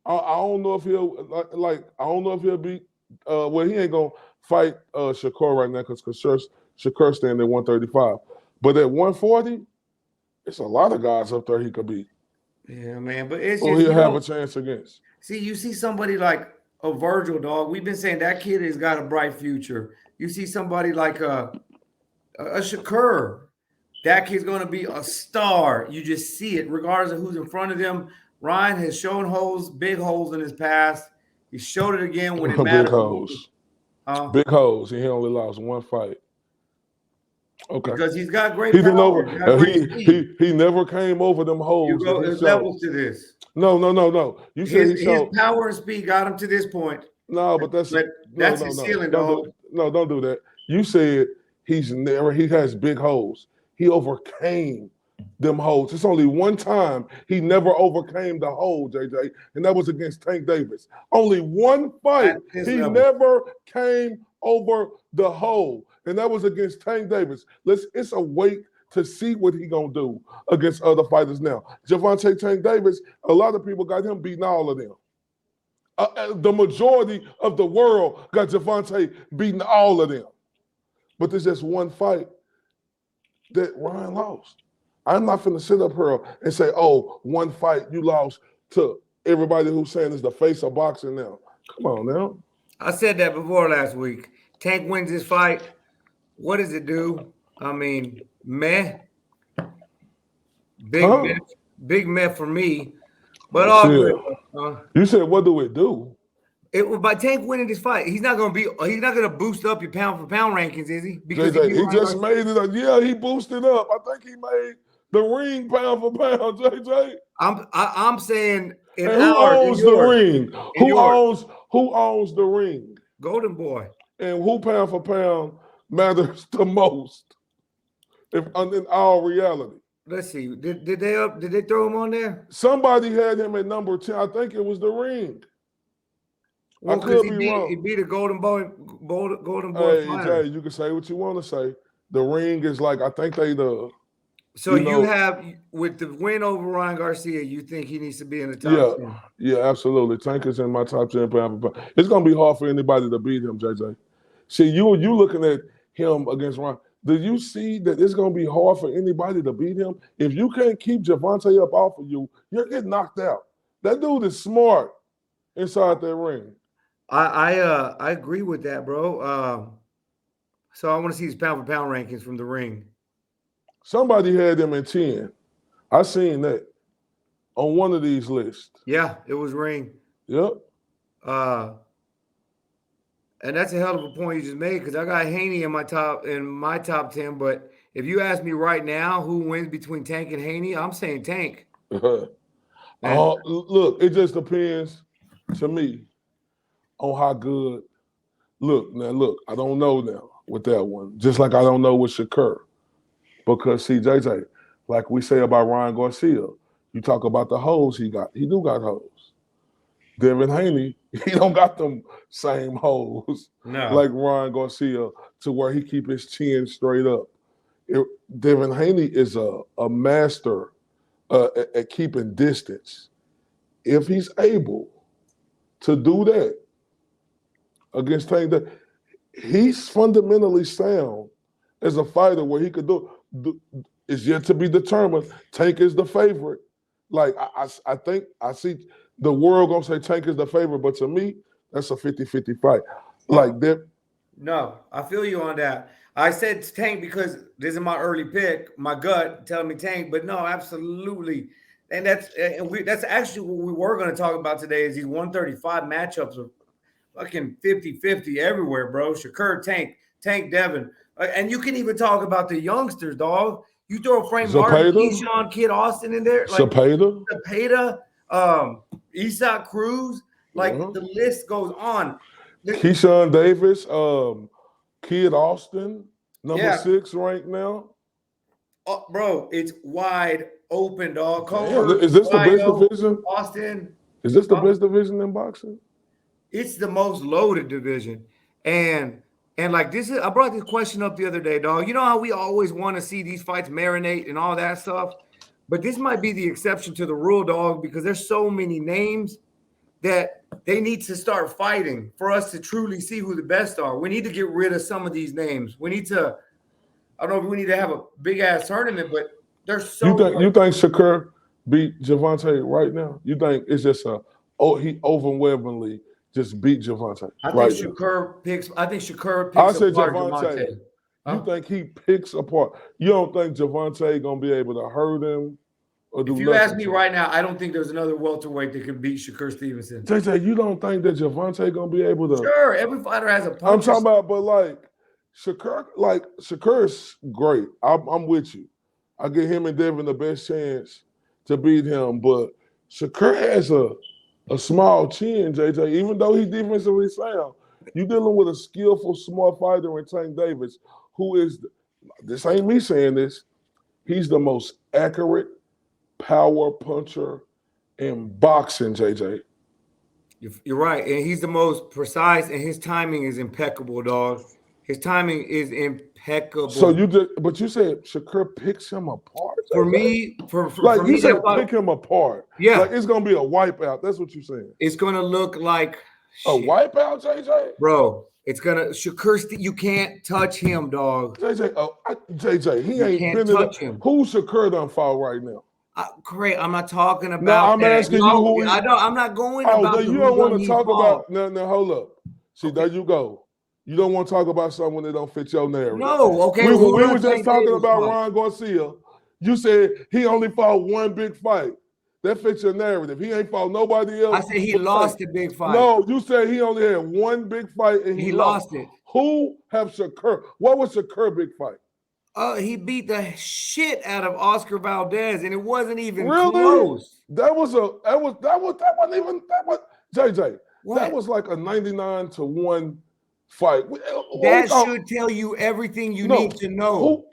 I don't know if he'll beat well, he ain't gonna fight Shakur right now because Shakur standing at 135. But at 140, it's a lot of guys up there he could beat. Yeah, man. But it's he'll have a chance against. See, you see somebody like a Virgil, dog. We've been saying that kid has got a bright future. You see somebody like a Shakur. That kid's going to be a star. You just see it, regardless of who's in front of them. Ryan has shown big holes in his past. He showed it again when it mattered. Big holes. Big holes. He only lost one fight. Okay. Because he's got great power. He never came over them holes. There's levels to this. No. You said his power and speed got him to this point. No, but that's his ceiling, dog. No, don't do that. You said he has big holes. He overcame them holes. It's only one time he never overcame the hole, JJ, and that was against Tank Davis. Only one fight he never came over the hole, and that was against Tank Davis. It's a wait to see what he gonna do against other fighters now. Gervonta Tank Davis, a lot of people got him beating all of them. The majority of the world got Gervonta beating all of them. But there's just one fight that Ryan lost. I'm not finna sit up here and say, oh, one fight you lost to everybody who's saying is the face of boxing now. Come on now. I said that before last week. Tank wins this fight. What does it do? I mean, meh. Big meh for me. But all good. You said, what do it do? By Tank winning this fight, he's not gonna boost up your pound for pound rankings, is he? Because he just made it up. Yeah, he boosted up. I think he made the ring pound for pound, JJ. I'm saying who owns the ring? Who owns the ring? Golden Boy. And who pound for pound matters the most? In all reality. Let's see. Did they throw him on there? Somebody had him at number 10. I think it was the ring. Well, I could be wrong. He beat a Golden Boy. Hey, Jay, you can say what you want to say. The ring is like, I think they the. So you have, with the win over Ryan Garcia, you think he needs to be in the top 10? Yeah, absolutely. Tank is in my top 10 pound for pound. It's gonna be hard for anybody to beat him, JJ. See, you looking at him against Ryan. Do you see that it's gonna be hard for anybody to beat him? If you can't keep Gervonta up off of you, you're getting knocked out. That dude is smart inside that ring. I agree with that, bro. So I want to see his pound for pound rankings from the ring. Somebody had him in 10. I seen that. on one of these lists. Yeah, it was Ring. Yep. And that's a hell of a point you just made because I got Haney in my top 10. But if you ask me right now who wins between Tank and Haney, I'm saying Tank. Look, it just depends to me on how good. Look, I don't know now with that one. Just like I don't know with Shakur. Because see, JJ, like we say about Ryan Garcia, you talk about the hoes he got. He do got hoes. Devin Haney, he don't got them same hoes like Ryan Garcia to where he keep his chin straight up. Devin Haney is a master at keeping distance. If he's able to do that against Tank, he's fundamentally sound as a fighter where he could do it's yet to be determined. Tank is the favorite. Like I think I see the world gonna say Tank is the favorite, but to me, that's a 50-50 fight. Like that. No, I feel you on that. I said Tank because this is my early pick, my gut telling me Tank, but no, absolutely. And that's actually what we were going to talk about today is these 135 matchups of fucking 50-50 everywhere, bro. Shakur, Tank, Devin. And you can even talk about the youngsters, dog. You throw Frank Martin, Keyshawn, Kid Austin in there. Like Zepeda, Isak Cruz. Like the list goes on. Keyshawn Davis, Kid Austin, number 6 right now. Oh, bro, it's wide open, dog. Is this the best division? Austin. Is this the best division in boxing? It's the most loaded division. And like this is, I brought this question up the other day, dog. You know how we always want to see these fights marinate and all that stuff? But this might be the exception to the rule, dog, because there's so many names that they need to start fighting for us to truly see who the best are. We need to get rid of some of these names. We need to, I don't know if we need to have a big ass tournament, but there's so You think Shakur beat Gervonta right now? You think it's just he overwhelmingly just beat Gervonta? I think Shakur picks I said Gervonta. You think he picks apart? You don't think Gervonta gonna be able to hurt him? If you ask me right now, I don't think there's another welterweight that can beat Shakur Stevenson. JJ, you don't think that Gervonta gonna be able to? Sure, every fighter has a punch. I'm talking about, but Shakur is great. I'm with you. I give him and Devin the best chance to beat him, but Shakur has a small chin, JJ. Even though he's defensively sound, you're dealing with a skillful, smart fighter in Tank Davis, who is. This ain't me saying this. He's the most accurate power puncher in boxing, JJ. You're right. And he's the most precise, and his timing is impeccable, dog. His timing is impeccable. So but you said Shakur picks him apart? For me, for you me, said pick him apart. Yeah. Like it's going to be a wipeout. That's what you're saying. It's going to look like a wipeout, JJ? Bro, it's going to Shakur, you can't touch him, dog. JJ, he ain't been touch him. Who's Shakur done foul right now? Great, I'm not talking about. No, I'm asking you who. I'm not going about. You don't want to talk about. No, hold up. See, there you go. You don't want to talk about someone that don't fit your narrative. No, okay. We were just talking about Ryan Garcia. You said he only fought one big fight. That fits your narrative. He ain't fought nobody else. I said he lost a big fight. No, you said he only had one big fight and he lost it. Who have Shakur? What was Shakur big fight? He beat the shit out of Oscar Valdez, and it wasn't even close. That wasn't even JJ. What? That was like a 99-1 fight. That should tell you everything you need to know.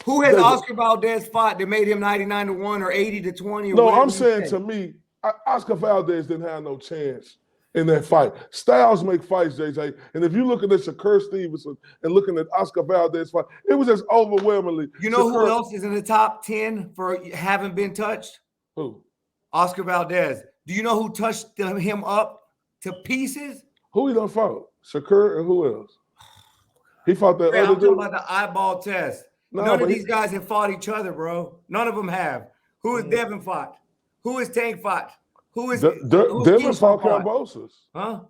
Who has Oscar Valdez fought that made him 99-1 or 80-20? No, I'm saying to me, Oscar Valdez didn't have no chance in that fight. Styles make fights, JJ. And if you look at Shakur Stevenson and looking at Oscar Valdez fight, it was just overwhelmingly. You know who else is in the top 10 for having been touched? Who? Oscar Valdez. Do you know who touched him up to pieces? Who he done fought? Shakur and who else? He fought that other dude. I'm talking about the eyeball test. None of these guys have fought each other, bro. None of them have. Who is Devin fought? Who is Tank fought? Who is Devin fought Cambosos? Huh?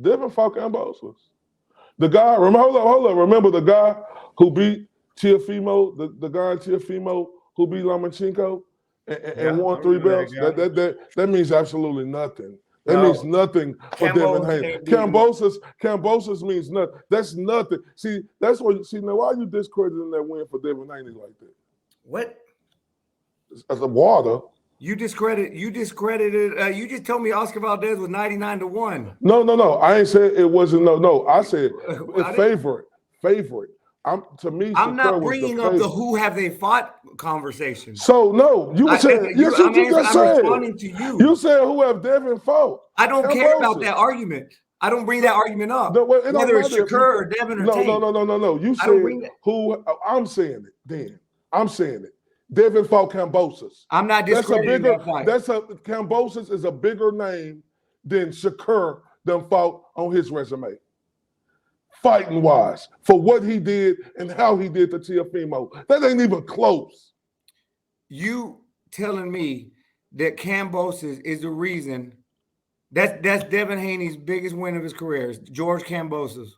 Devin fought Cambosos. The guy, hold up. Remember the guy who beat Teofimo, the guy in Teofimo who beat Lomachenko? and won 3 belts, that means absolutely nothing. That means nothing for Devin Haney. Kambosos means nothing. That's nothing. See, that's what now why are you discrediting that win for Devin Haney like that? What? As a water. You discredited. You just told me Oscar Valdez was 99-1. No. I ain't said it wasn't. No. I said favorite. I'm not bringing up the who have they fought conversation. So no, you said you just said. Responding to you. You said who have Devin fought. I don't care about that argument. I don't bring that argument up. No, whether it's Shakur or Devin or Tate. No. You said who? I'm saying it. Then I'm saying it. Devin fought Kambosos. I'm not discrediting that fight. Kambosos is a bigger name than Shakur done fought on his resume. Fighting wise, for what he did and how he did to Teofimo. That ain't even close. You telling me that Kambosos is the reason that's Devin Haney's biggest win of his career, is George Kambosos.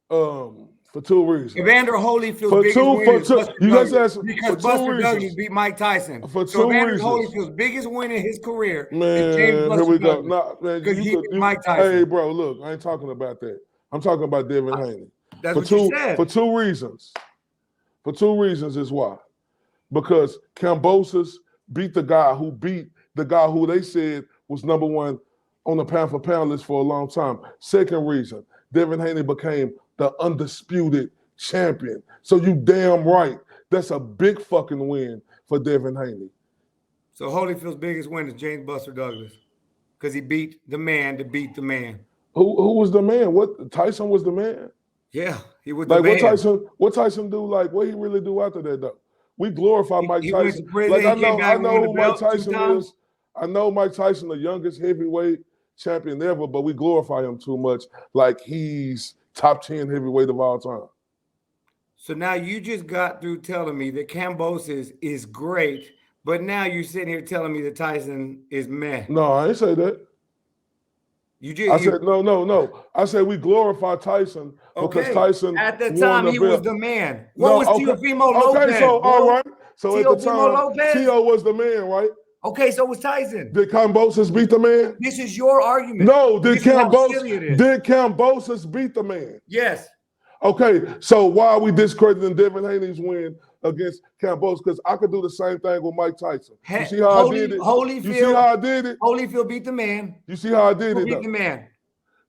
For 2 reasons. Evander Holyfield's biggest win because Buster Douglas beat Mike Tyson. For 2 Evander reasons. Holyfield's biggest win in his career is James Buster here we go. Douglas. Because he beat Mike Tyson. Hey, bro, look, I ain't talking about that. I'm talking about Devin Haney. That's what you said. For 2 reasons. For 2 reasons is why. Because Kambosos beat the guy who they said was number 1 on the pound for pound list for a long time. Second reason, Devin Haney became the undisputed champion. So you damn right. That's a big fucking win for Devin Haney. So Holyfield's biggest win is James Buster Douglas because he beat the man to beat the man. Who was the man? What Tyson was the man? Yeah, he was the man. What Tyson do? Like what he really do after that though? We glorify Mike Tyson. Went to prison, I know who Mike Tyson is. I know Mike Tyson, the youngest heavyweight champion ever, but we glorify him too much. Like he's top 10 heavyweight of all time. So now you just got through telling me that Kambosos is great, but now you're sitting here telling me that Tyson is meh. No, I ain't say that. I said no. I said we glorify Tyson because Tyson at the time he was the man. What was Teofimo Lopez? Okay, so all right. So at the time, Lopez? Teo was the man, right? Okay, so was Tyson. Did Kambosos beat the man? This is your argument. No, did Kambosos beat the man? Yes. Okay, so why are we discrediting Devin Haney's win against Kambosos? Because I could do the same thing with Mike Tyson. You see how I did it? You see how I did it? Holyfield beat the man. You see how I did it? Beat the man.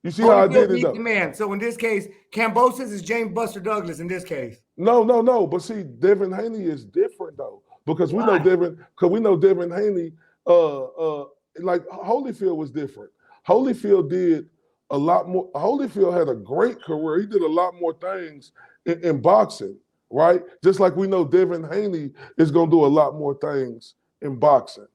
You see how I did it? Beat the man. So in this case, Kambosos is James Buster Douglas. In this case. No. But see, Devin Haney is different though, because we know Devin Haney. Like Holyfield was different. Holyfield did a lot more. Holyfield had a great career. He did a lot more things in boxing, right? Just like we know Devin Haney is going to do a lot more things in boxing.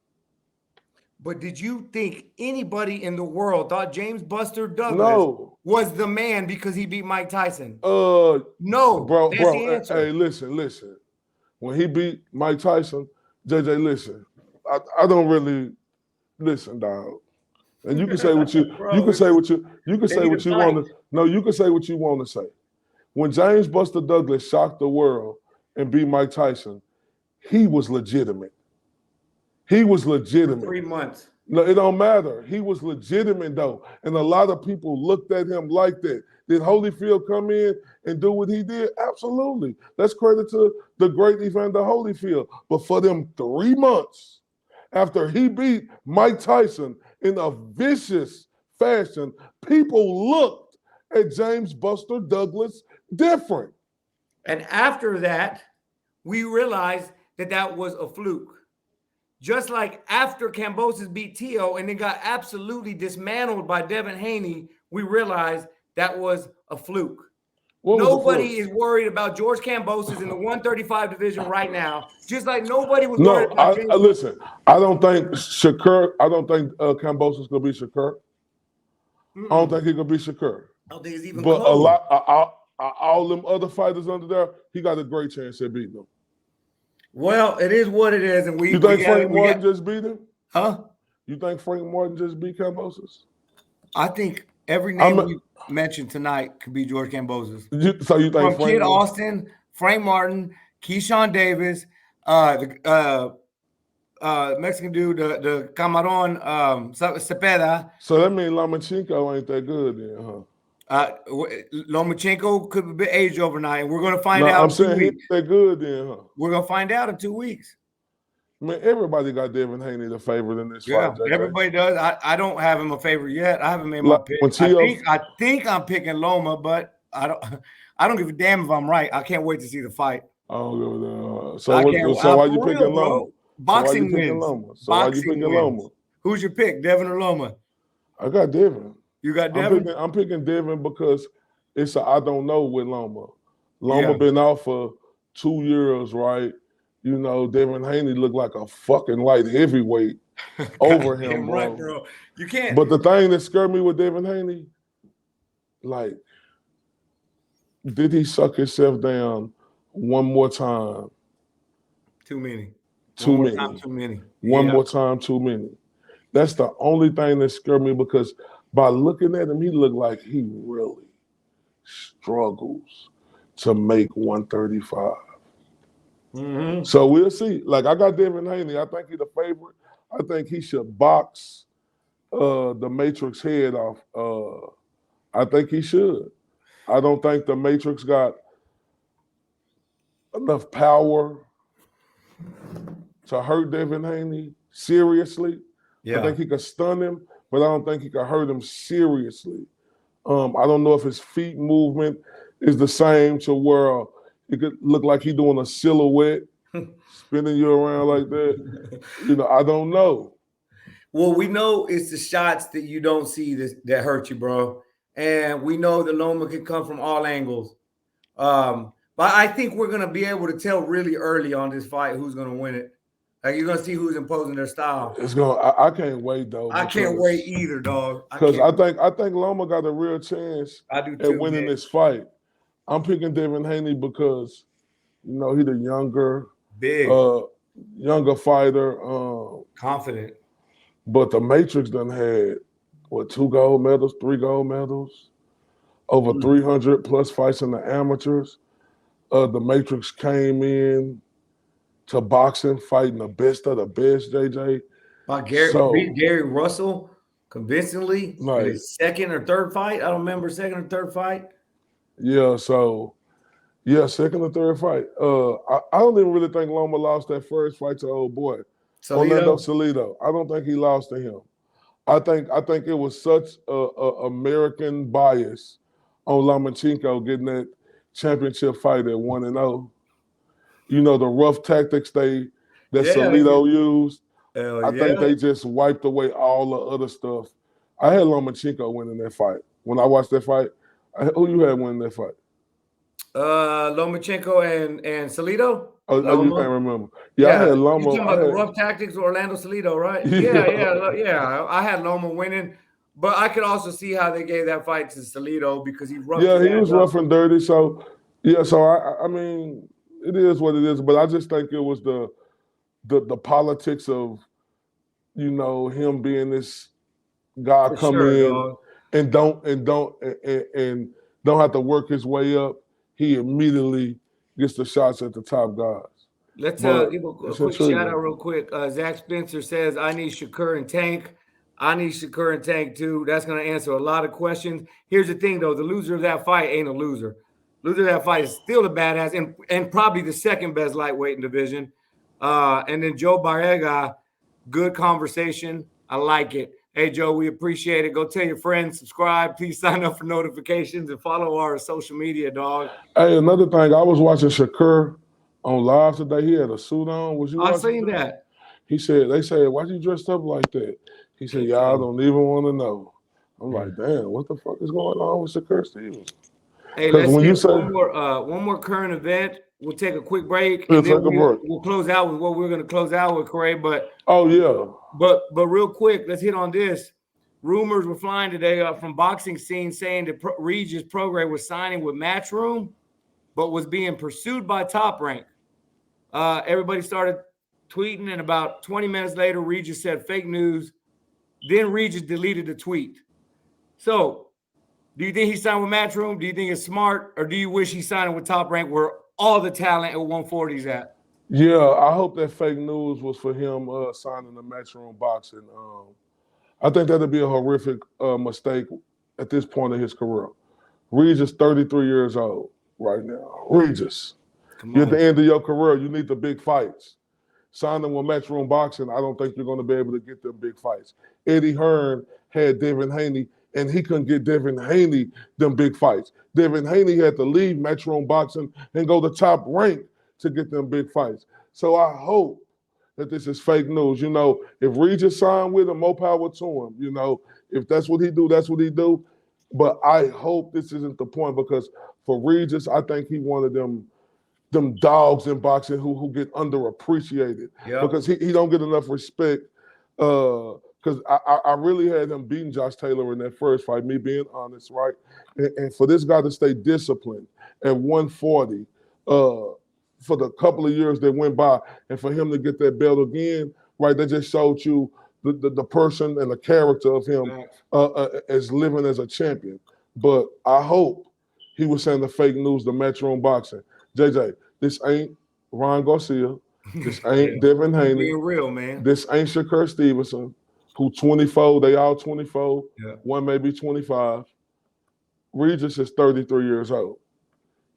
But did you think anybody in the world thought James Buster Douglas was the man because he beat Mike Tyson? No, bro. That's the answer. Hey, listen. When he beat Mike Tyson, JJ, listen. I don't really listen, dog. And you can say what you can say what you want to. No, you can say what you want to say. When James Buster Douglas shocked the world and beat Mike Tyson, he was legitimate. He was legitimate. 3 months. No, it don't matter. He was legitimate though, and a lot of people looked at him like that. Did Holyfield come in and do what he did? Absolutely. That's credit to the great Evander Holyfield. But for them 3 months after he beat Mike Tyson in a vicious fashion, people looked at James Buster Douglas different. And after that, we realized that that was a fluke. Just like after Kambosos beat Teo and then got absolutely dismantled by Devin Haney, we realized that was a fluke. Nobody is worried about George Kambosos in the 135 division right now. Just like nobody was worried about James. Listen, I don't think Kambosos gonna be Shakur. I don't think he gonna be Shakur. I don't think it's even but close. All them other fighters under there, he got a great chance at beating them. Well, it is what it is, and You think Frank Martin just beat him? Huh? You think Frank Martin just beat Kambosos? I think every name we mentioned tonight could be George Kambosos. So you think from Kid Austin, Frank Martin, Keyshawn Davis, Mexican dude, the Camarón, Cepeda. So that means Lomachenko ain't that good then, huh? Lomachenko could be aged overnight, and we're going to find No, out I'm in 2 saying he ain't weeks. that good then, huh? We're going to find out in 2 weeks. Man, everybody got Devin Haney the favorite in this fight. JJ. Everybody does. I don't have him a favorite yet. I haven't made my Like, pick. when I think I'm picking Loma, but I don't give a damn if I'm right. I can't wait to see the fight. I don't give a damn. So why you picking Loma? Boxing wins. So why you picking Loma? Who's your pick, Devin or Loma? I got Devin. You got Devin? I'm picking Devin because it's a I don't know with Loma. Loma been out for 2 years, right? You know, Devin Haney looked like a fucking light heavyweight over him, bro. Right, bro. You can't. But the thing that scared me with Devin Haney, like, did he suck himself down one more time? Too many. Too many. One more time, too many. That's the only thing that scared me because by looking at him, he looked like he really struggles to make 135. Mm-hmm. So we'll see. Like, I got Devin Haney. I think he's the favorite. I think he should box the Matrix head off. I think he should. I don't think the Matrix got enough power to hurt Devin Haney seriously. I think he could stun him, but I don't think he could hurt him seriously. I don't know if his feet movement is the same to where it could look like he's doing a silhouette, spinning you around like that. You know, I don't know. Well, we know it's the shots that you don't see that hurt you, bro. And we know that Loma can come from all angles. But I think we're going to be able to tell really early on this fight who's going to win it. Like, you're going to see who's imposing their style. I can't wait, though. I can't wait either, dog. Because I think Loma got a real chance at winning this fight. I'm picking Devin Haney because, you know, he's the younger fighter. Confident. But the Matrix done had, 2 gold medals, 3 gold medals, over 300 plus fights in the amateurs. The Matrix came in to boxing, fighting the best of the best, JJ. By Gary Russell convincingly in his second or third fight. I don't remember second or third fight. Yeah, second or third fight. I don't even really think Loma lost that first fight to old boy. Orlando Salido. I don't think he lost to him. I think it was such a American bias on Lomachenko getting that championship fight at 1-0. You know, the rough tactics that Salido used. I think they just wiped away all the other stuff. I had Lomachenko winning that fight. When I watched that fight, who you had winning that fight? Lomachenko and Salido. Oh, you can't remember. Yeah, I had Loma. You talking about the rough tactics of Orlando Salido, right? Yeah. I had Loma winning, but I could also see how they gave that fight to Salido because he roughed. Yeah, he was rough and dirty. So I mean, it is what it is. But I just think it was the politics of, you know, him being this guy and don't have to work his way up. He immediately gets the shots at the top guys. Let's give a quick shout out real quick. Zach Spencer says, I need Shakur and Tank. I need Shakur and Tank too. That's going to answer a lot of questions. Here's the thing, though. The loser of that fight ain't a loser. Loser of that fight is still a badass and probably the second best lightweight in division. And then Joe Barrega, good conversation. I like it. Hey, Joe, we appreciate it. Go tell your friends, subscribe. Please sign up for notifications and follow our social media, dog. Hey, another thing, I was watching Shakur on live today. He had a suit on. Was you watching? I seen that. They said, why you dressed up like that? He said, y'all don't even want to know. I'm like, damn, what the fuck is going on with Shakur Stevens? Hey, let's get one more current event. We'll take a quick break, and then we'll close out with what we're going to close out with, Corey. But but real quick, let's hit on this. Rumors were flying today from boxing scene saying that Regis program was signing with Matchroom, but was being pursued by Top Rank. Everybody started tweeting, and about 20 minutes later, Regis said fake news. Then Regis deleted the tweet. So, do you think he signed with Matchroom? Do you think it's smart, or do you wish he signed with Top Rank where all the talent at 140 is at? Yeah, I hope that fake news was for him signing the Matchroom boxing. I think that'd be a horrific mistake at this point in his career. Regis, 33 years old right now. Regis, you're at the end of your career. You need the big fights. Signing with Matchroom Boxing, I don't think you're going to be able to get them big fights. Eddie Hearn had Devin Haney, and he couldn't get Devin Haney them big fights. Devin Haney had to leave Matchroom Boxing and go to Top Rank to get them big fights. So I hope that this is fake news. You know, if Regis signed with him, more power to him. You know, if that's what he do, that's what he do. But I hope this isn't the point, because for Regis, I think he one of them dogs in boxing who get underappreciated, because he don't get enough respect. Because I really had him beating Josh Taylor in that first fight, me being honest, right? And for this guy to stay disciplined at 140 for the couple of years that went by, and for him to get that belt again, right, that just showed you the person and the character of him as living as a champion. But I hope he was saying the fake news, the Matchroom Boxing. JJ, this ain't Ryan Garcia. This ain't Devin Haney. Being real, man. This ain't Shakur Stevenson, who 24. They all 24. Yeah. One may be 25. Regis is 33 years old.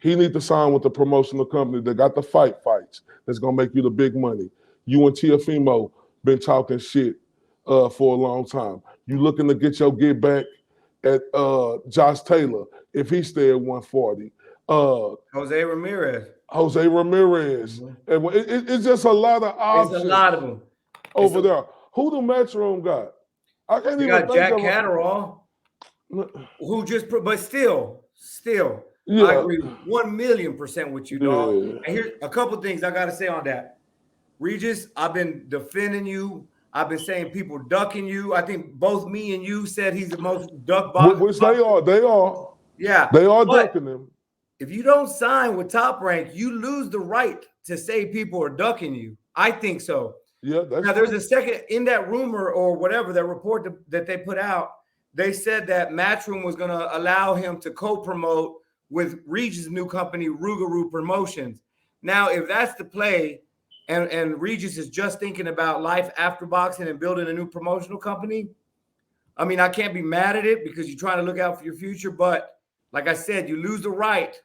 He need to sign with the promotional company that got the fights that's going to make you the big money. You and Tiafimo been talking shit for a long time. You looking to get your get back at Josh Taylor if he stay at 140. Jose Ramirez. Mm-hmm. And it's just a lot of options. It's a lot of them over there. Who the Matchroom got? I can't even got think Jack of Catterall, who just, but still, yeah. I agree 1,000,000% with you, dog. Yeah. And here's a couple things I got to say on that. Regis, I've been defending you. I've been saying people ducking you. I think both me and you said he's the most duck boxer. Which they are. Yeah. They are ducking him. If you don't sign with Top Rank, you lose the right to say people are ducking you. I think so. Yeah. Now, there's a second in that rumor or whatever, that report that they put out. They said that Matchroom was going to allow him to co-promote with Regis' new company, Rougarou Promotions. Now, if that's the play, and Regis is just thinking about life after boxing and building a new promotional company, I mean, I can't be mad at it because you're trying to look out for your future. But like I said, you lose the right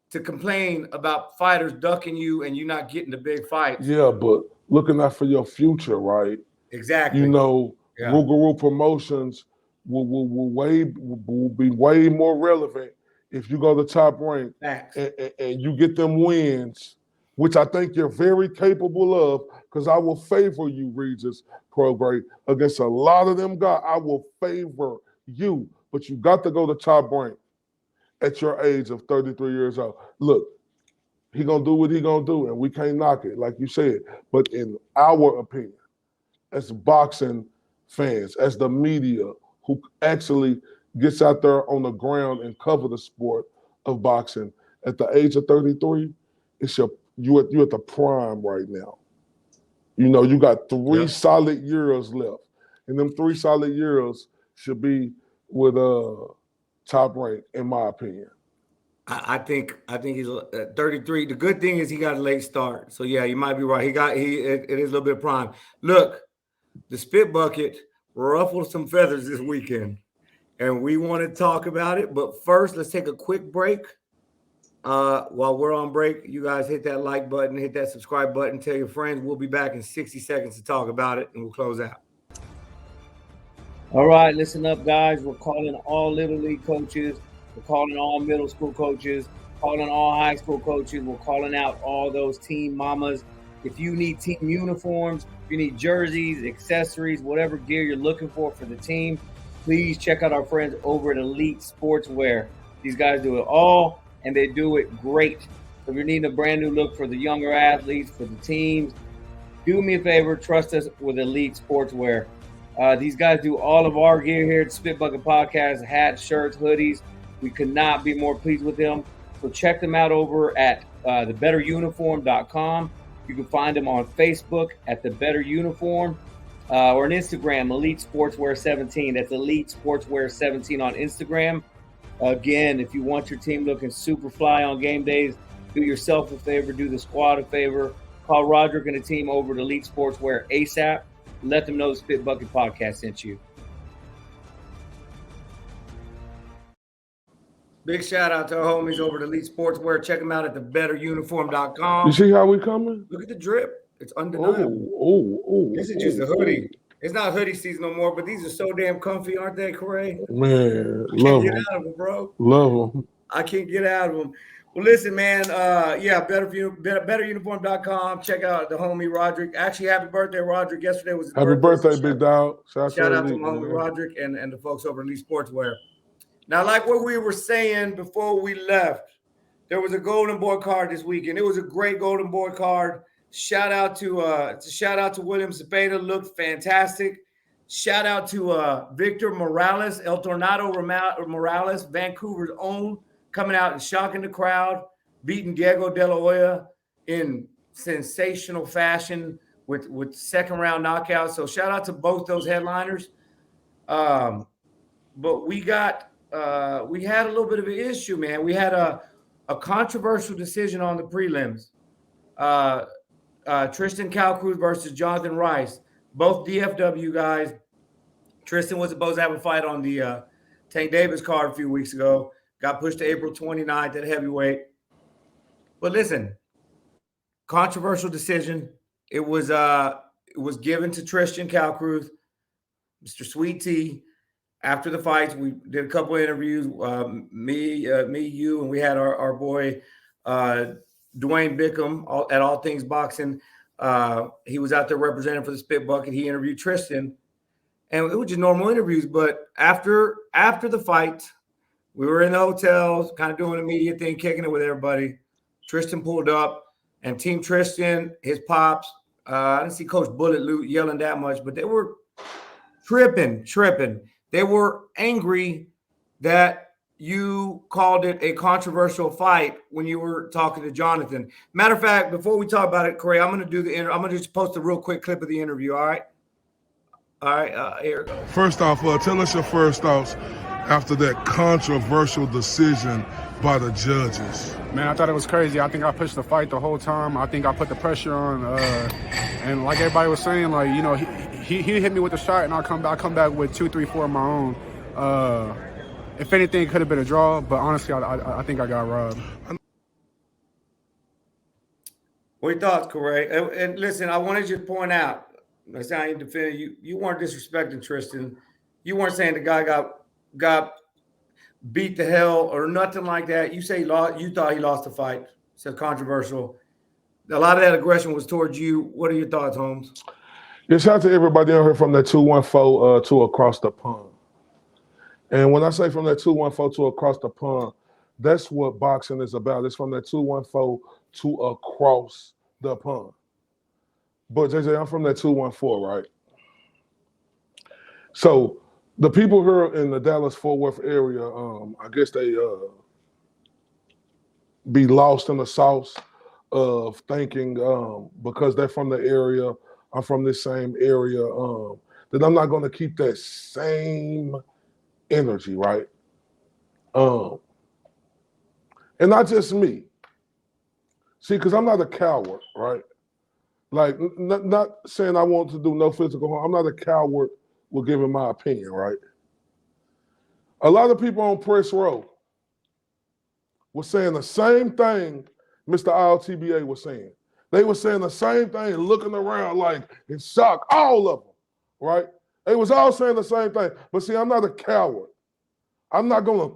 to complain about fighters ducking you and you not getting the big fights. Yeah, but looking out for your future, right? Exactly. You know, Rougarou Promotions will be way more relevant if you go to Top Rank and you get them wins, which I think you're very capable of, because I will favor you, Regis Prograde, against a lot of them guys. I will favor you, but you got to go to Top Rank at your age of 33 years old. Look, he gonna do what he gonna do, and we can't knock it, like you said. But in our opinion, as boxing fans, as the media who actually gets out there on the ground and cover the sport of boxing, at the age of 33, you're at the prime right now. You know, you got 3 solid years left, and them 3 solid years should be with Top Rank, in my opinion. I think he's 33. The good thing is he got a late start. So yeah, you might be right. It is a little bit of prime. Look, the Spit Bucket ruffled some feathers this weekend, and we want to talk about it. But first, let's take a quick break. While we're on break, you guys hit that like button, hit that subscribe button, tell your friends. We'll be back in 60 seconds to talk about it, and we'll close out. All right, listen up, guys. We're calling all Little League coaches. We're calling all middle school coaches, calling all high school coaches. We're calling out all those team mamas. If you need team uniforms, if you need jerseys, accessories, whatever gear you're looking for the team, please check out our friends over at Elite Sportswear. These guys do it all, and they do it great. So if you're needing a brand new look for the younger athletes, for the teams, do me a favor, trust us with Elite Sportswear. These guys do all of our gear here at Spit Bucket Podcast, hats, shirts, hoodies. We could not be more pleased with them. So check them out over at thebetteruniform.com. You can find them on Facebook at The Better Uniform or on Instagram, Elite Sportswear 17. That's Elite Sportswear 17 on Instagram. Again, if you want your team looking super fly on game days, do yourself a favor, do the squad a favor. Call Roderick and the team over at Elite Sportswear ASAP. Let them know the Spit Bucket Podcast sent you. Big shout out to our homies over at Elite Sportswear. Check them out at thebetteruniform.com. You see how we coming? Look at the drip. It's undeniable. Oh. This is just a hoodie. It's not hoodie season no more, but these are so damn comfy, aren't they, Corey? Man, I can't get out of them, bro. Love them. I can't get out of them. Well, listen, man. Betteruniform.com. Check out the homie Roderick. Actually, happy birthday, Roderick. Yesterday was his Happy birthday, big dog. Shout out to my homie Roderick and the folks over at Elite Sportswear. Now, like what we were saying before we left, there was a Golden Boy card this weekend. It was a great Golden Boy card. Shout out to William Cepeda, looked fantastic. Shout out to Victor Morales, El Tornado Morales, Vancouver's own, coming out and shocking the crowd, beating Diego De La Hoya in sensational fashion with second round knockouts. So shout out to both those headliners. But we had a little bit of an issue, man. We had a controversial decision on the prelims. Tristan Calcruz versus Jonathan Rice, both DFW guys. Tristan was supposed to have a fight on the Tank Davis card a few weeks ago. Got pushed to April 29th at heavyweight. But listen, controversial decision. It was given to Tristan Calcruz, Mr. Sweet Tea. After the fights, we did a couple of interviews. Me, you, and we had our boy Dwayne Bickham at All Things Boxing. He was out there representing for the Spit Bucket. He interviewed Tristan, and it was just normal interviews. But after the fight, we were in the hotel, kind of doing a media thing, kicking it with everybody. Tristan pulled up, and Team Tristan, his pops. I didn't see Coach Bullet Loot yelling that much, but they were tripping. They were angry that you called it a controversial fight when you were talking to Jonathan. Matter of fact, before we talk about it, Corey, I'm going to do I'm going to just post a real quick clip of the interview. All right. Here it goes. First off, tell us your first thoughts after that controversial decision by the judges. Man, I thought it was crazy. I think I pushed the fight the whole time. I think I put the pressure on, and like everybody was saying, like, you know, he hit me with a shot, and I come back with 2, 3, 4 of my own. If anything, it could have been a draw, but honestly, I think I got robbed. What your thoughts, Corey? And listen, I wanted you to point out, that's how you defend you. You weren't disrespecting Tristan. You weren't saying the guy got beat the hell or nothing like that. You say you thought he lost the fight. So controversial. A lot of that aggression was towards you. What are your thoughts, Holmes? Yeah, shout out to everybody on here from that 214 to across the pond. And when I say from that 214 to across the pond, that's what boxing is about. It's from that 214 to across the pond. But JJ, I'm from that 214, right? So the people here in the Dallas-Fort Worth area, I guess they be lost in the sauce of thinking because they're from the area, I'm from this same area, that I'm not going to keep that same energy, right? And not just me. See, because I'm not a coward, right? Like, not saying I want to do no physical harm. I'm not a coward with giving my opinion, right? A lot of people on press row were saying the same thing Mr. ILTBA was saying. They were saying the same thing, looking around like in shock, all of them, right? They was all saying the same thing. But see, I'm not a coward. I'm not going to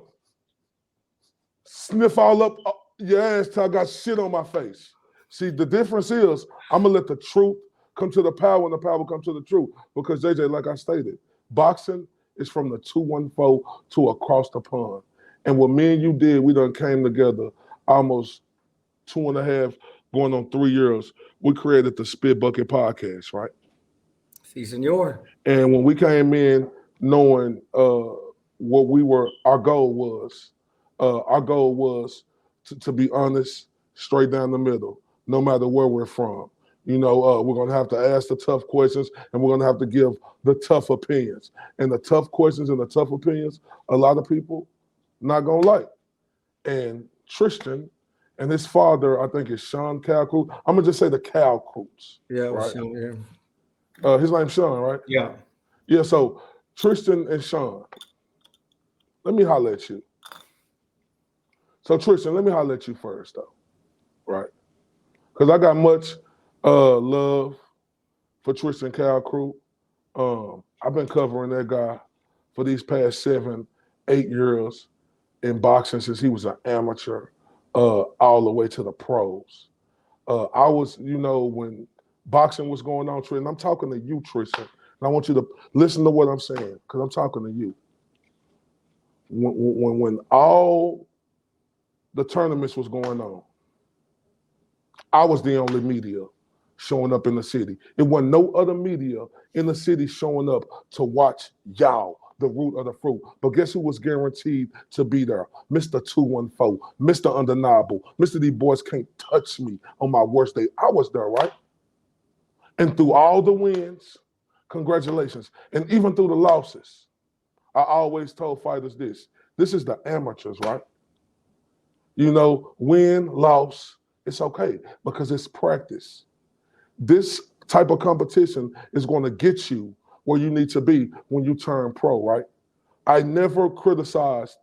sniff all up your ass till I got shit on my face. See, the difference is I'm going to let the truth come to the power and the power come to the truth. Because, JJ, like I stated, boxing is from the 214 to across the pond. And what me and you did, we done came together almost 2.5, going on 3 years. We created the Spit Bucket Podcast, right? Si, senor. And when we came in knowing what our goal was to be honest, straight down the middle, no matter where we're from. You know, we're going to have to ask the tough questions, and we're going to have to give the tough opinions. And the tough questions and the tough opinions, a lot of people not going to like. And Tristan and his father, I think, is Sean Calcroot. I'm gonna just say the Calcroots. Yeah, it was right? Sean, yeah. His name's Sean, right? Yeah. Yeah. So Tristan and Sean, let me holler at you. So Tristan, let me holler at you first, though, right? Because I got much love for Tristan Calcroot. I've been covering that guy for these past 7-8 years in boxing since he was an amateur, all the way to the pros. I was, when boxing was going on, Tristan, I'm talking to you, Tristan, and I want you to listen to what I'm saying, because I'm talking to you. When all the tournaments was going on, I was the only media showing up in the city. It wasn't no other media in the city showing up to watch y'all, the root of the fruit. But guess who was guaranteed to be there? Mr. 214, Mr. Undeniable, Mr. These boys can't touch me on my worst day. I was there, right? And through all the wins, congratulations. And even through the losses, I always told fighters this is the amateurs, right? Win, loss, it's okay because it's practice. This type of competition is going to get you where you need to be when you turn pro, right? I never criticized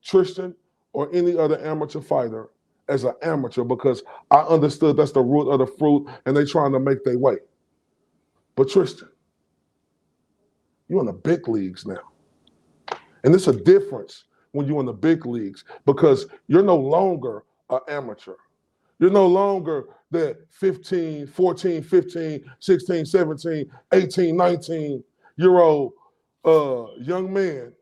Tristan or any other amateur fighter as an amateur because I understood that's the root of the fruit and they trying to make their way. But Tristan, you're in the big leagues now. And it's a difference when you're in the big leagues because you're no longer an amateur. You're no longer that 14, 15, 16, 17, 18, 19-year-old young man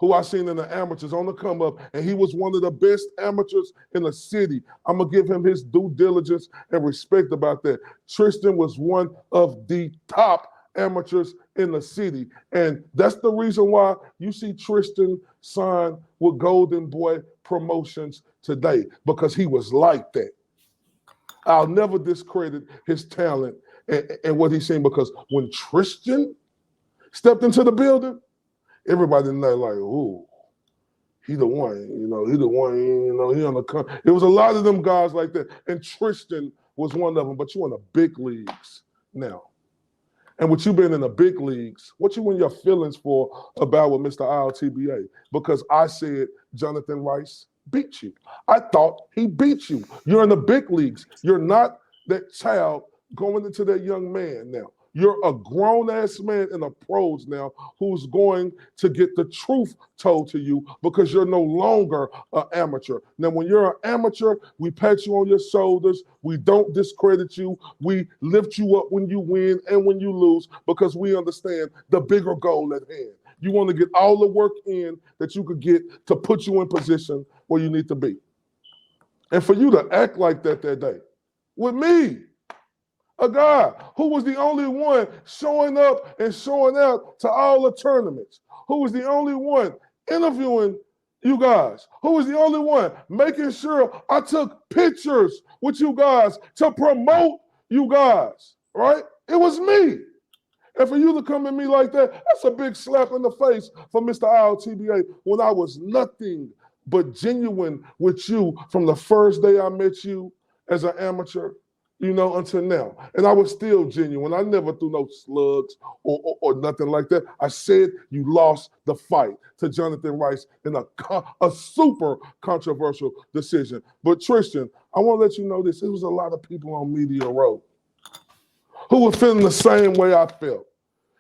who I seen in the amateurs on the come up, and he was one of the best amateurs in the city. I'm going to give him his due diligence and respect about that. Tristan was one of the top amateurs in the city, and that's the reason why you see Tristan sign with Golden Boy Promotions today, because he was like that. I'll never discredit his talent and what he's seen, because when Tristan stepped into the building, everybody in there like, ooh, he the one, he the one, he on the come. It was a lot of them guys like that, and Tristan was one of them, but you in the big leagues now. And with you being in the big leagues, what you in your feelings for about with Mr. ILTBA? Because I said Jonathan Rice beat you. I thought he beat you. You're in the big leagues. You're not that child going into that young man now. You're a grown-ass man in the pros now who's going to get the truth told to you because you're no longer an amateur. Now, when you're an amateur, we pat you on your shoulders. We don't discredit you. We lift you up when you win and when you lose because we understand the bigger goal at hand. You want to get all the work in that you could get to put you in position where you need to be. And for you to act like that day with me, a guy who was the only one showing up and showing out to all the tournaments, who was the only one interviewing you guys, who was the only one making sure I took pictures with you guys to promote you guys, right? It was me. And for you to come at me like that, that's a big slap in the face for Mr. ILTBA when I was nothing but genuine with you from the first day I met you as an amateur, until now. And I was still genuine. I never threw no slugs or nothing like that. I said you lost the fight to Jonathan Rice in a super controversial decision. But Tristan, I want to let you know this. There was a lot of people on Media Row who were feeling the same way I felt.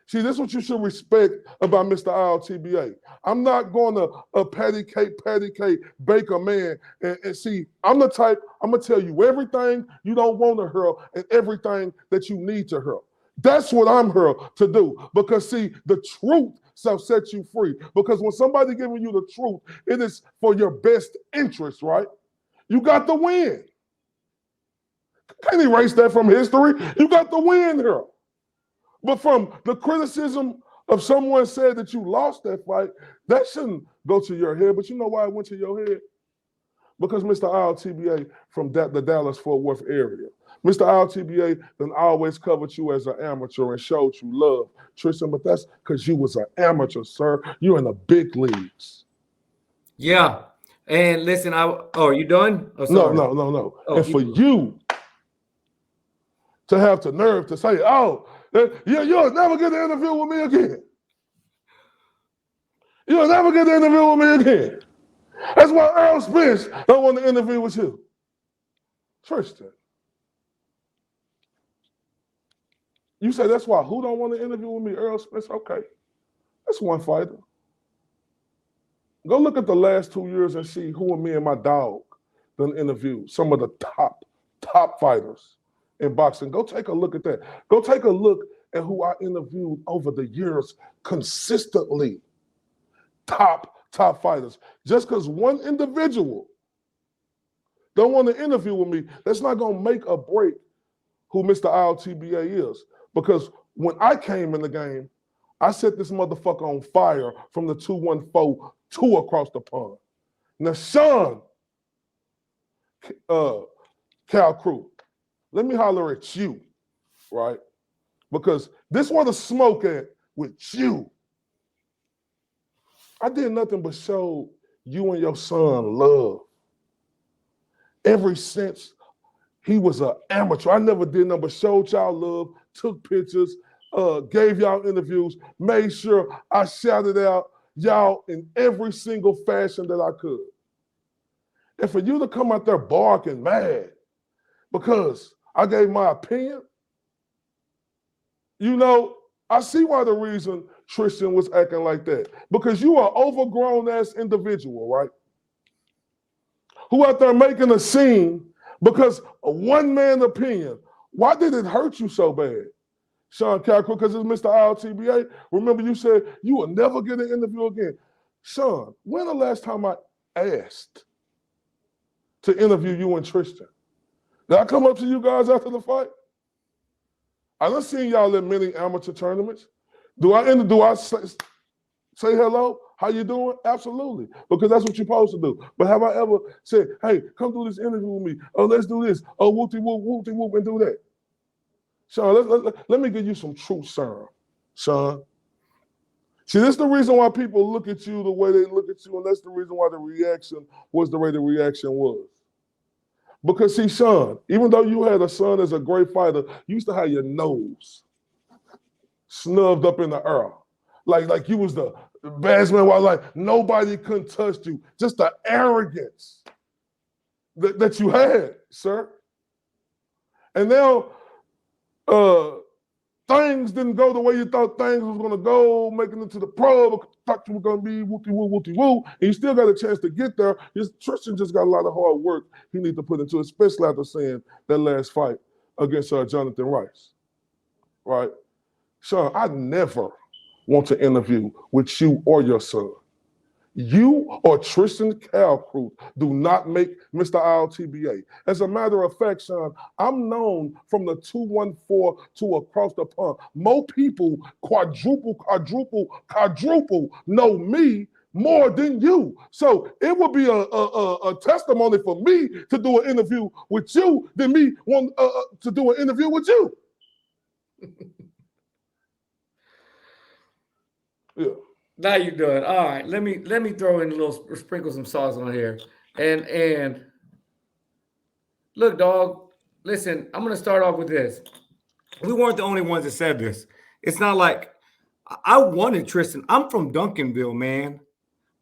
See, this is what you should respect about Mr. ILTBA. I'm not going to patty cake, bake a man. And see, I'm the type, I'm going to tell you everything you don't want to hear and everything that you need to hear. That's what I'm here to do. Because, see, the truth shall set you free. Because when somebody giving you the truth, it is for your best interest, right? You got the win. Can't erase that from history. You got the win here. But from the criticism of someone said that you lost that fight, that shouldn't go to your head. But you know why it went to your head? Because Mr. ILTBA from the Dallas-Fort Worth area. Mr. ILTBA then always covered you as an amateur and showed you love, Tristan, but that's because you was an amateur, sir. You're in the big leagues. Yeah. And listen, are you done? Oh, sorry. No. Oh, and for you to have the nerve to say, you'll never get an interview with me again. You'll never get an interview with me again. That's why Earl Spence don't want to interview with you. Tristan. You say that's why who don't want to interview with me? Earl Spence? Okay. That's one fighter. Go look at the last 2 years and see who and me and my dog done interviewed. Some of the top fighters in boxing. Go take a look at that. Go take a look at who I interviewed over the years consistently. Top fighters. Just because one individual don't want to interview with me, that's not going to make or break who Mr. ILTBA is. Because when I came in the game, I set this motherfucker on fire from the 214 2 across the pond. Now, Sean, Cal Crew, let me holler at you, right? Because this where the smoke at with you. I did nothing but show you and your son love. Ever since he was an amateur, I never did nothing but showed y'all love, took pictures, gave y'all interviews, made sure I shouted out y'all in every single fashion that I could. And for you to come out there barking mad because I gave my opinion, you know, I see why the reason Tristan was acting like that. Because you are overgrown ass individual, right? Who out there making a scene because of one man opinion. Why did it hurt you so bad? Sean Calcro, because it's Mr. ILTBA. Remember you said you will never get an interview again. Sean, when the last time I asked to interview you and Tristan? Did I come up to you guys after the fight? I done seen y'all in many amateur tournaments. Do I say hello? How you doing? Absolutely, because that's what you're supposed to do. But have I ever said, hey, come do this interview with me? Oh, let's do this. Oh, whoop-de-whoop, and do that. Sean, let me give you some truth serum, Sean. See, this is the reason why people look at you the way they look at you, and that's the reason why the reaction was the way the reaction was. Because see, Sean, even though you had a son as a great fighter, you used to have your nose snubbed up in the air. Like you was the best man, while like nobody couldn't touch you. Just the arrogance that you had, sir. And now things didn't go the way you thought things was gonna go, making it to the pro, thought you were gonna be wooty-woo, and you still got a chance to get there. Tristan just got a lot of hard work he needs to put into it, especially after seeing that last fight against Jonathan Rice, right? Sean, I never want to interview with you or your son. You or Tristan Calcruth do not make Mr. ILTBA. As a matter of fact, Sean, I'm known from the 214 to across the pond. More people quadruple know me more than you. So it would be a testimony for me to do an interview with you than me want to do an interview with you. Yeah. Now you're done. All right. Let me throw in a little sprinkle some sauce on here. And look, dog, listen, I'm gonna start off with this. We weren't the only ones that said this. It's not like I wanted Tristan. I'm from Duncanville, man.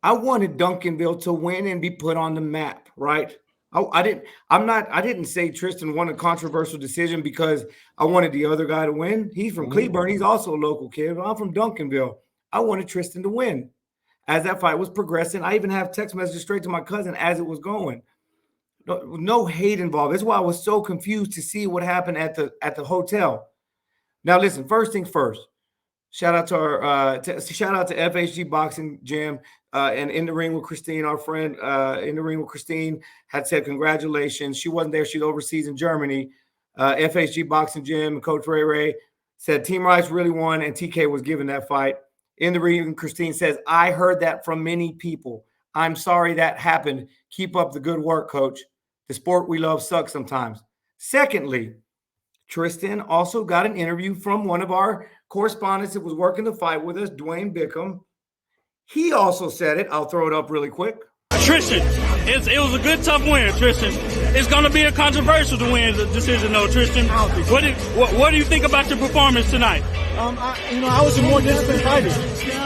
I wanted Duncanville to win and be put on the map, right? I didn't say Tristan won a controversial decision because I wanted the other guy to win. He's from Cleburne. He's also a local kid, but I'm from Duncanville. I wanted Tristan to win. As that fight was progressing, I even have text messages straight to my cousin as it was going. No hate involved. That's why I was so confused to see what happened at the hotel. Now, listen. First things first. Shout out to our shout out to FHG Boxing Gym and In the Ring with Christine. Our friend In the Ring with Christine had said congratulations. She wasn't there. She's overseas in Germany. FHG Boxing Gym and Coach Ray said Team Rice really won and TK was given that fight. In the Ring, Christine says, I heard that from many people. I'm sorry that happened. Keep up the good work, Coach. The sport we love sucks sometimes. Secondly, Tristan also got an interview from one of our correspondents that was working the fight with us, Dwayne Bickham. He also said it. I'll throw it up really quick. Tristan, It was a good, tough win, Tristan. It's going to be a controversial decision, though, Tristan. What do you think about your performance tonight? I was a more disciplined fighter.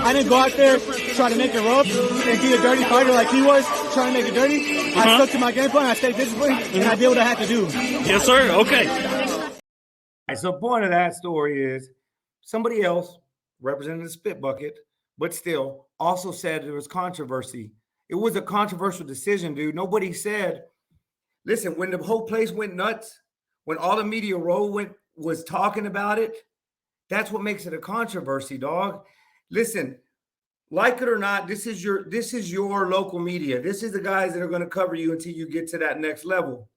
I didn't go out there try to make it rough and be a dirty fighter like he was, trying to make it dirty. I stuck to my game plan, I stayed disciplined, and I did what I had to do. Yes, sir. Okay. So the point of that story is somebody else representing the spit bucket, but still also said there was controversy. It was a controversial decision, dude. Nobody said, listen, when the whole place went nuts, when all the media was talking about it, that's what makes it a controversy, dog. Listen, like it or not, this is your local media. This is the guys that are going to cover you until you get to that next level.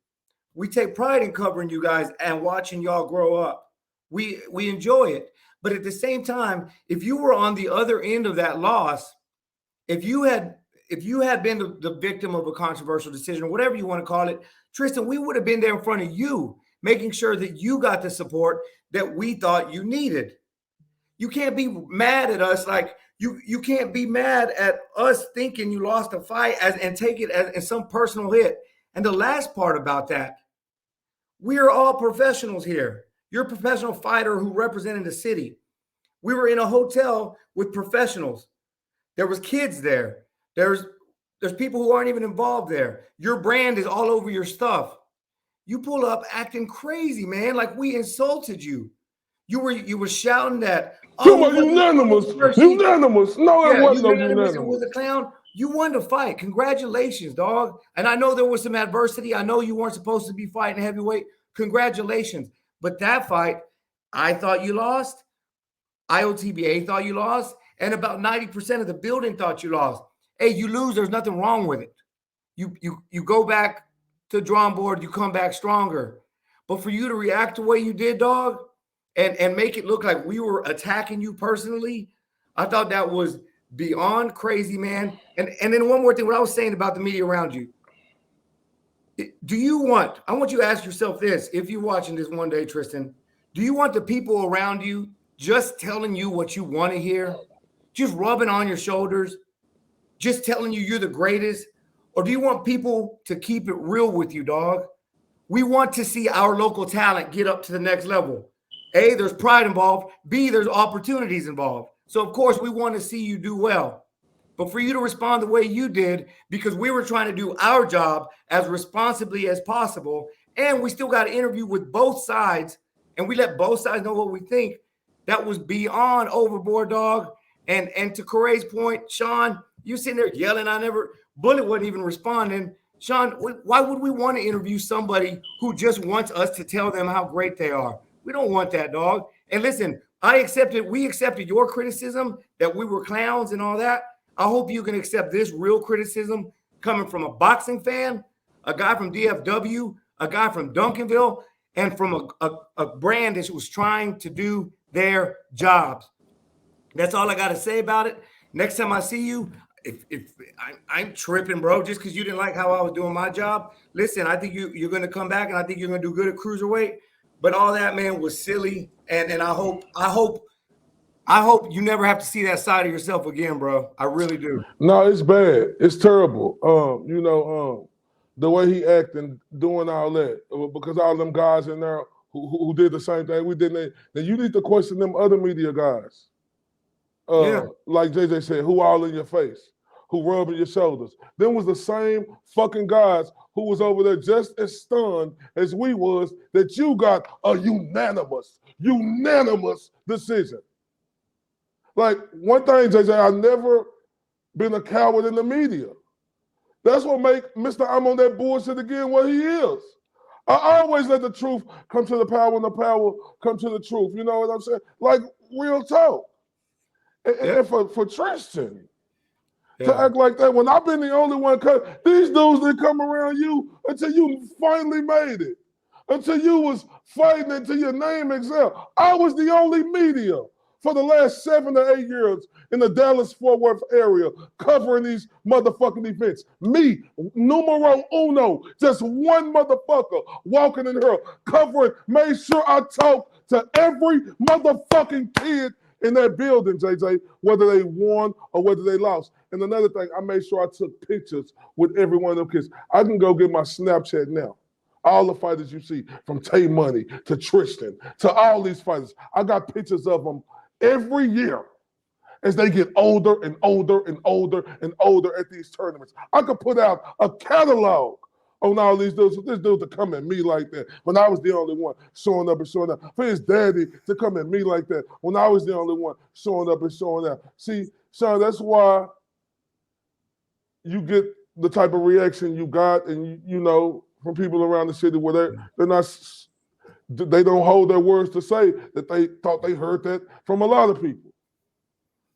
We take pride in covering you guys and watching y'all grow up. We enjoy it. But at the same time, if you were on the other end of that loss, if you had been the victim of a controversial decision, or whatever you want to call it, Tristan, we would have been there in front of you, making sure that you got the support that we thought you needed. You can't be mad at us like you can't be mad at us thinking you lost a fight and take it as some personal hit. And the last part about that, we are all professionals here. You're a professional fighter who represented the city. We were in a hotel with professionals. There was kids there. There's people who aren't even involved there. Your brand is all over your stuff. You pull up acting crazy, man, like we insulted you. You were shouting that. Come on, unanimous. Unanimous. No, it wasn't no unanimous. It was a clown. You won the fight. Congratulations, dog. And I know there was some adversity. I know you weren't supposed to be fighting heavyweight. Congratulations. But that fight, I thought you lost. IOTBA thought you lost. And about 90% of the building thought you lost. Hey, you lose. There's nothing wrong with it. You go back to the drawing board. You come back stronger. But for you to react the way you did, dog, and make it look like we were attacking you personally, I thought that was beyond crazy, man. And then one more thing, what I was saying about the media around you. I want you to ask yourself this, if you're watching this one day, Tristan, do you want the people around you just telling you what you want to hear, just rubbing on your shoulders, just telling you you're the greatest? Or do you want people to keep it real with you, dog? We want to see our local talent get up to the next level. A, there's pride involved. B, there's opportunities involved. So, of course, we want to see you do well. But for you to respond the way you did, because we were trying to do our job as responsibly as possible, and we still got to interview with both sides, and we let both sides know what we think, that was beyond overboard, dog. And to Corey's point, Sean, you sitting there yelling, Bullet wasn't even responding. Sean, why would we want to interview somebody who just wants us to tell them how great they are? We don't want that, dog. And listen, we accepted your criticism that we were clowns and all that. I hope you can accept this real criticism coming from a boxing fan, a guy from DFW, a guy from Duncanville, and from a brand that was trying to do their jobs. That's all I got to say about it. Next time I see you, if I'm tripping, bro, just because you didn't like how I was doing my job. Listen, I think you're going to come back, and I think you're going to do good at cruiserweight. But all that, man, was silly, and I hope you never have to see that side of yourself again, bro. I really do. No, it's bad. It's terrible. The way he acting, doing all that, because all them guys in there who did the same thing we didn't. Then you need to question them other media guys. Like JJ said, who all in your face, who rubbing your shoulders. Them was the same fucking guys who was over there just as stunned as we was that you got a unanimous decision. Like, one thing, JJ, I've never been a coward in the media. That's what make Mr. I'm on that bullshit again what he is. I always let the truth come to the power and the power come to the truth. You know what I'm saying? Like, real talk. And for Tristan to act like that when I've been the only one, these dudes didn't come around you until you finally made it, until you was fighting until your name excelled. I was the only media for the last 7 to 8 years in the Dallas-Fort Worth area covering these motherfucking events. Me, numero uno, just one motherfucker walking in here covering, made sure I talked to every motherfucking kid in that building, JJ, whether they won or whether they lost. And another thing, I made sure I took pictures with every one of them kids. I can go get my Snapchat now. All the fighters you see, from Tay Money to Tristan to all these fighters, I got pictures of them every year as they get older and older and older and older at these tournaments. I could put out a catalog on all these dudes. This dude to come at me like that when I was the only one showing up and showing out. For his daddy to come at me like that when I was the only one showing up and showing out. See, Sean, that's why you get the type of reaction you got, and you know, from people around the city where they don't hold their words to say that they thought they heard that from a lot of people.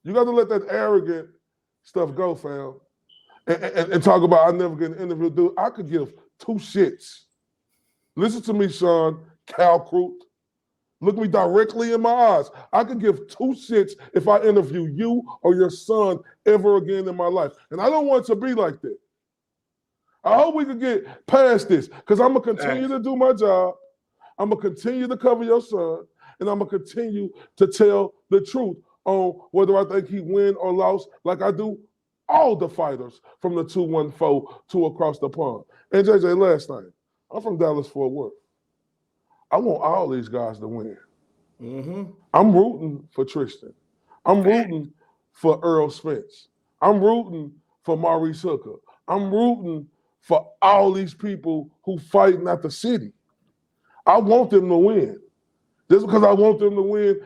You got to let that arrogant stuff go, fam. And talk about I never get an interview. Dude, I could give two shits. Listen to me, Sean, Cal Crute. Look me directly in my eyes. I could give two shits if I interview you or your son ever again in my life. And I don't want it to be like that. I hope we can get past this, because I'm going to continue to do my job. I'm going to continue to cover your son, and I'm going to continue to tell the truth on whether I think he win or lost, like I do all the fighters from the 214 to across the pond. And JJ, last night, I'm from Dallas-Fort Worth. I want all these guys to win. Mm-hmm. I'm rooting for Tristan. I'm rooting for Earl Spence. I'm rooting for Maurice Hooker. I'm rooting for all these people who fighting at the city. I want them to win. Just because I want them to win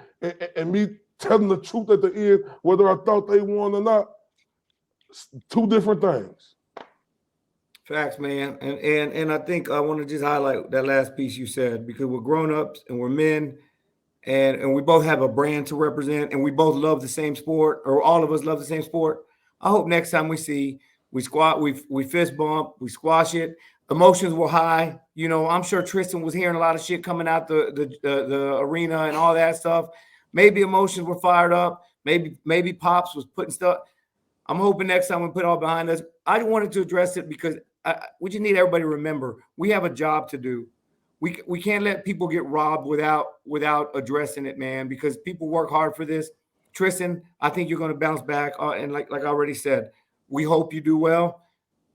and me telling the truth at the end, whether I thought they won or not, two different things. Facts, man. And I think I want to just highlight that last piece you said, because we're grown-ups and we're men, and we both have a brand to represent, and we both love the same sport, or all of us love the same sport. I hope next time we see, we fist bump, we squash it. Emotions were high. You know, I'm sure Tristan was hearing a lot of shit coming out the arena and all that stuff. Maybe emotions were fired up. Maybe Pops was putting stuff. I'm hoping next time we put it all behind us. I wanted to address it because we just need everybody to remember we have a job to do. We can't let people get robbed without addressing it, man, because people work hard for this. Tristan, I think you're going to bounce back. And like I already said, we hope you do well.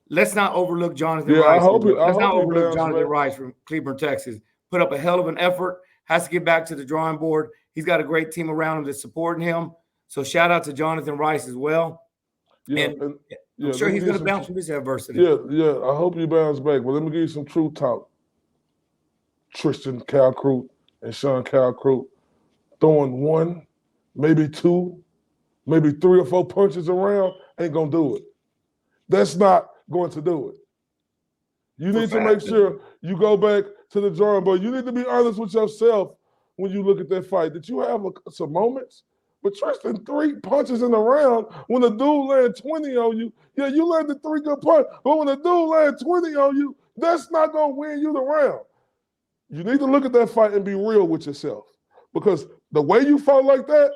Let's not overlook Jonathan Rice. Let's not overlook Jonathan Rice from Cleveland, Texas. Put up a hell of an effort. Has to get back to the drawing board. He's got a great team around him that's supporting him. So shout out to Jonathan Rice as well. Yeah, and I'm sure he's going to bounce from this adversity. Yeah. I hope you bounce back. But let me give you some true talk. Tristan Cal Crute and Sean Cal Crute throwing one, maybe two, maybe 3 or 4 punches around ain't going to do it. That's not going to do it. You need to make sure you go back to the drawing board. You need to be honest with yourself when you look at that fight. Did you have some moments? But Tristan, 3 punches in a round, when the dude landed 20 on you, yeah, you landed 3 good punches. But when the dude landed 20 on you, that's not going to win you the round. You need to look at that fight and be real with yourself. Because the way you fought like that,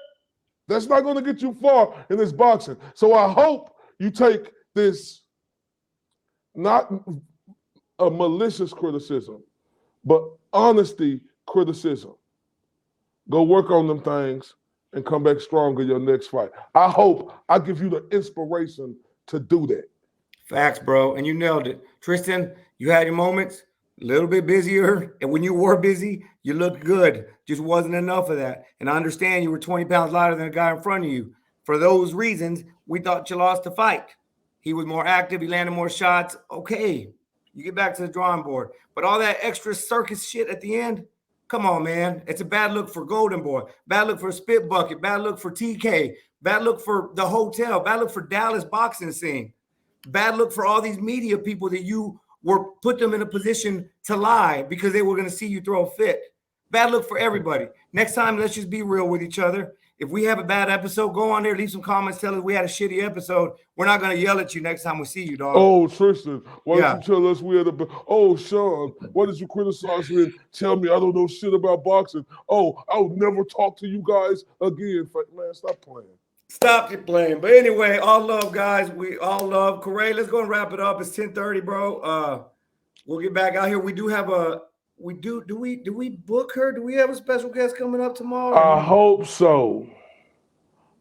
that's not going to get you far in this boxing. So I hope you take this, not a malicious criticism, but honesty criticism. Go work on them things and come back stronger your next fight. I hope I give you the inspiration to do that. Facts, bro. And you nailed it. Tristan, you had your moments, a little bit busier. And when you were busy, you looked good. Just wasn't enough of that. And I understand you were 20 pounds lighter than the guy in front of you. For those reasons, we thought you lost the fight. He was more active. He landed more shots. Okay, you get back to the drawing board. But all that extra circus shit at the end, come on, man. It's a bad look for Golden Boy. Bad look for Spit Bucket. Bad look for TK. Bad look for the hotel. Bad look for Dallas boxing scene. Bad look for all these media people that you were put them in a position to lie because they were going to see you throw a fit. Bad look for everybody. Next time, let's just be real with each other. If we have a bad episode, go on there, leave some comments, tell us we had a shitty episode. We're not going to yell at you next time we see you, dog. Oh, Tristan, why don't you tell us we had a... Oh, Sean, why did you criticize me and tell me I don't know shit about boxing? Oh, I would never talk to you guys again. Man, stop playing. Stop it playing. But anyway, all love, guys. We all love. Corey, let's go and wrap it up. It's 10:30, bro. We'll get back out here. We do have a... Do we book her? Do we have a special guest coming up tomorrow? I hope so.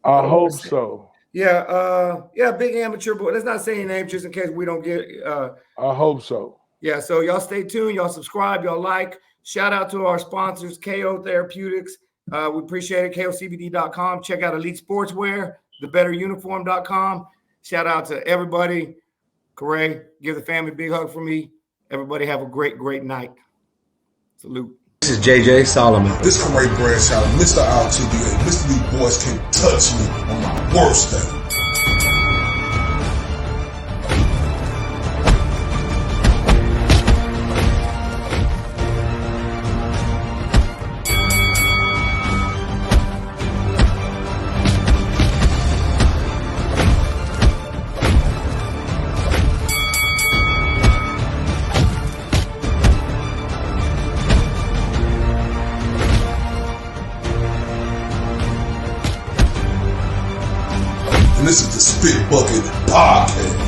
I hope so. Yeah, big amateur boy. Let's not say any names just in case we don't get. I hope so. Yeah, so y'all stay tuned. Y'all subscribe. Y'all like. Shout out to our sponsors, KO Therapeutics. We appreciate it. KOCBD.com. Check out Elite Sportswear, thebetteruniform.com. Shout out to everybody. Corey, give the family a big hug for me. Everybody have a great, great night. Salute. This is JJ Solomon. This Corey Bradshaw, Mr. RTBA. Mr. These boys can't touch me on my worst day. And this is the Spit Bucket Podcast.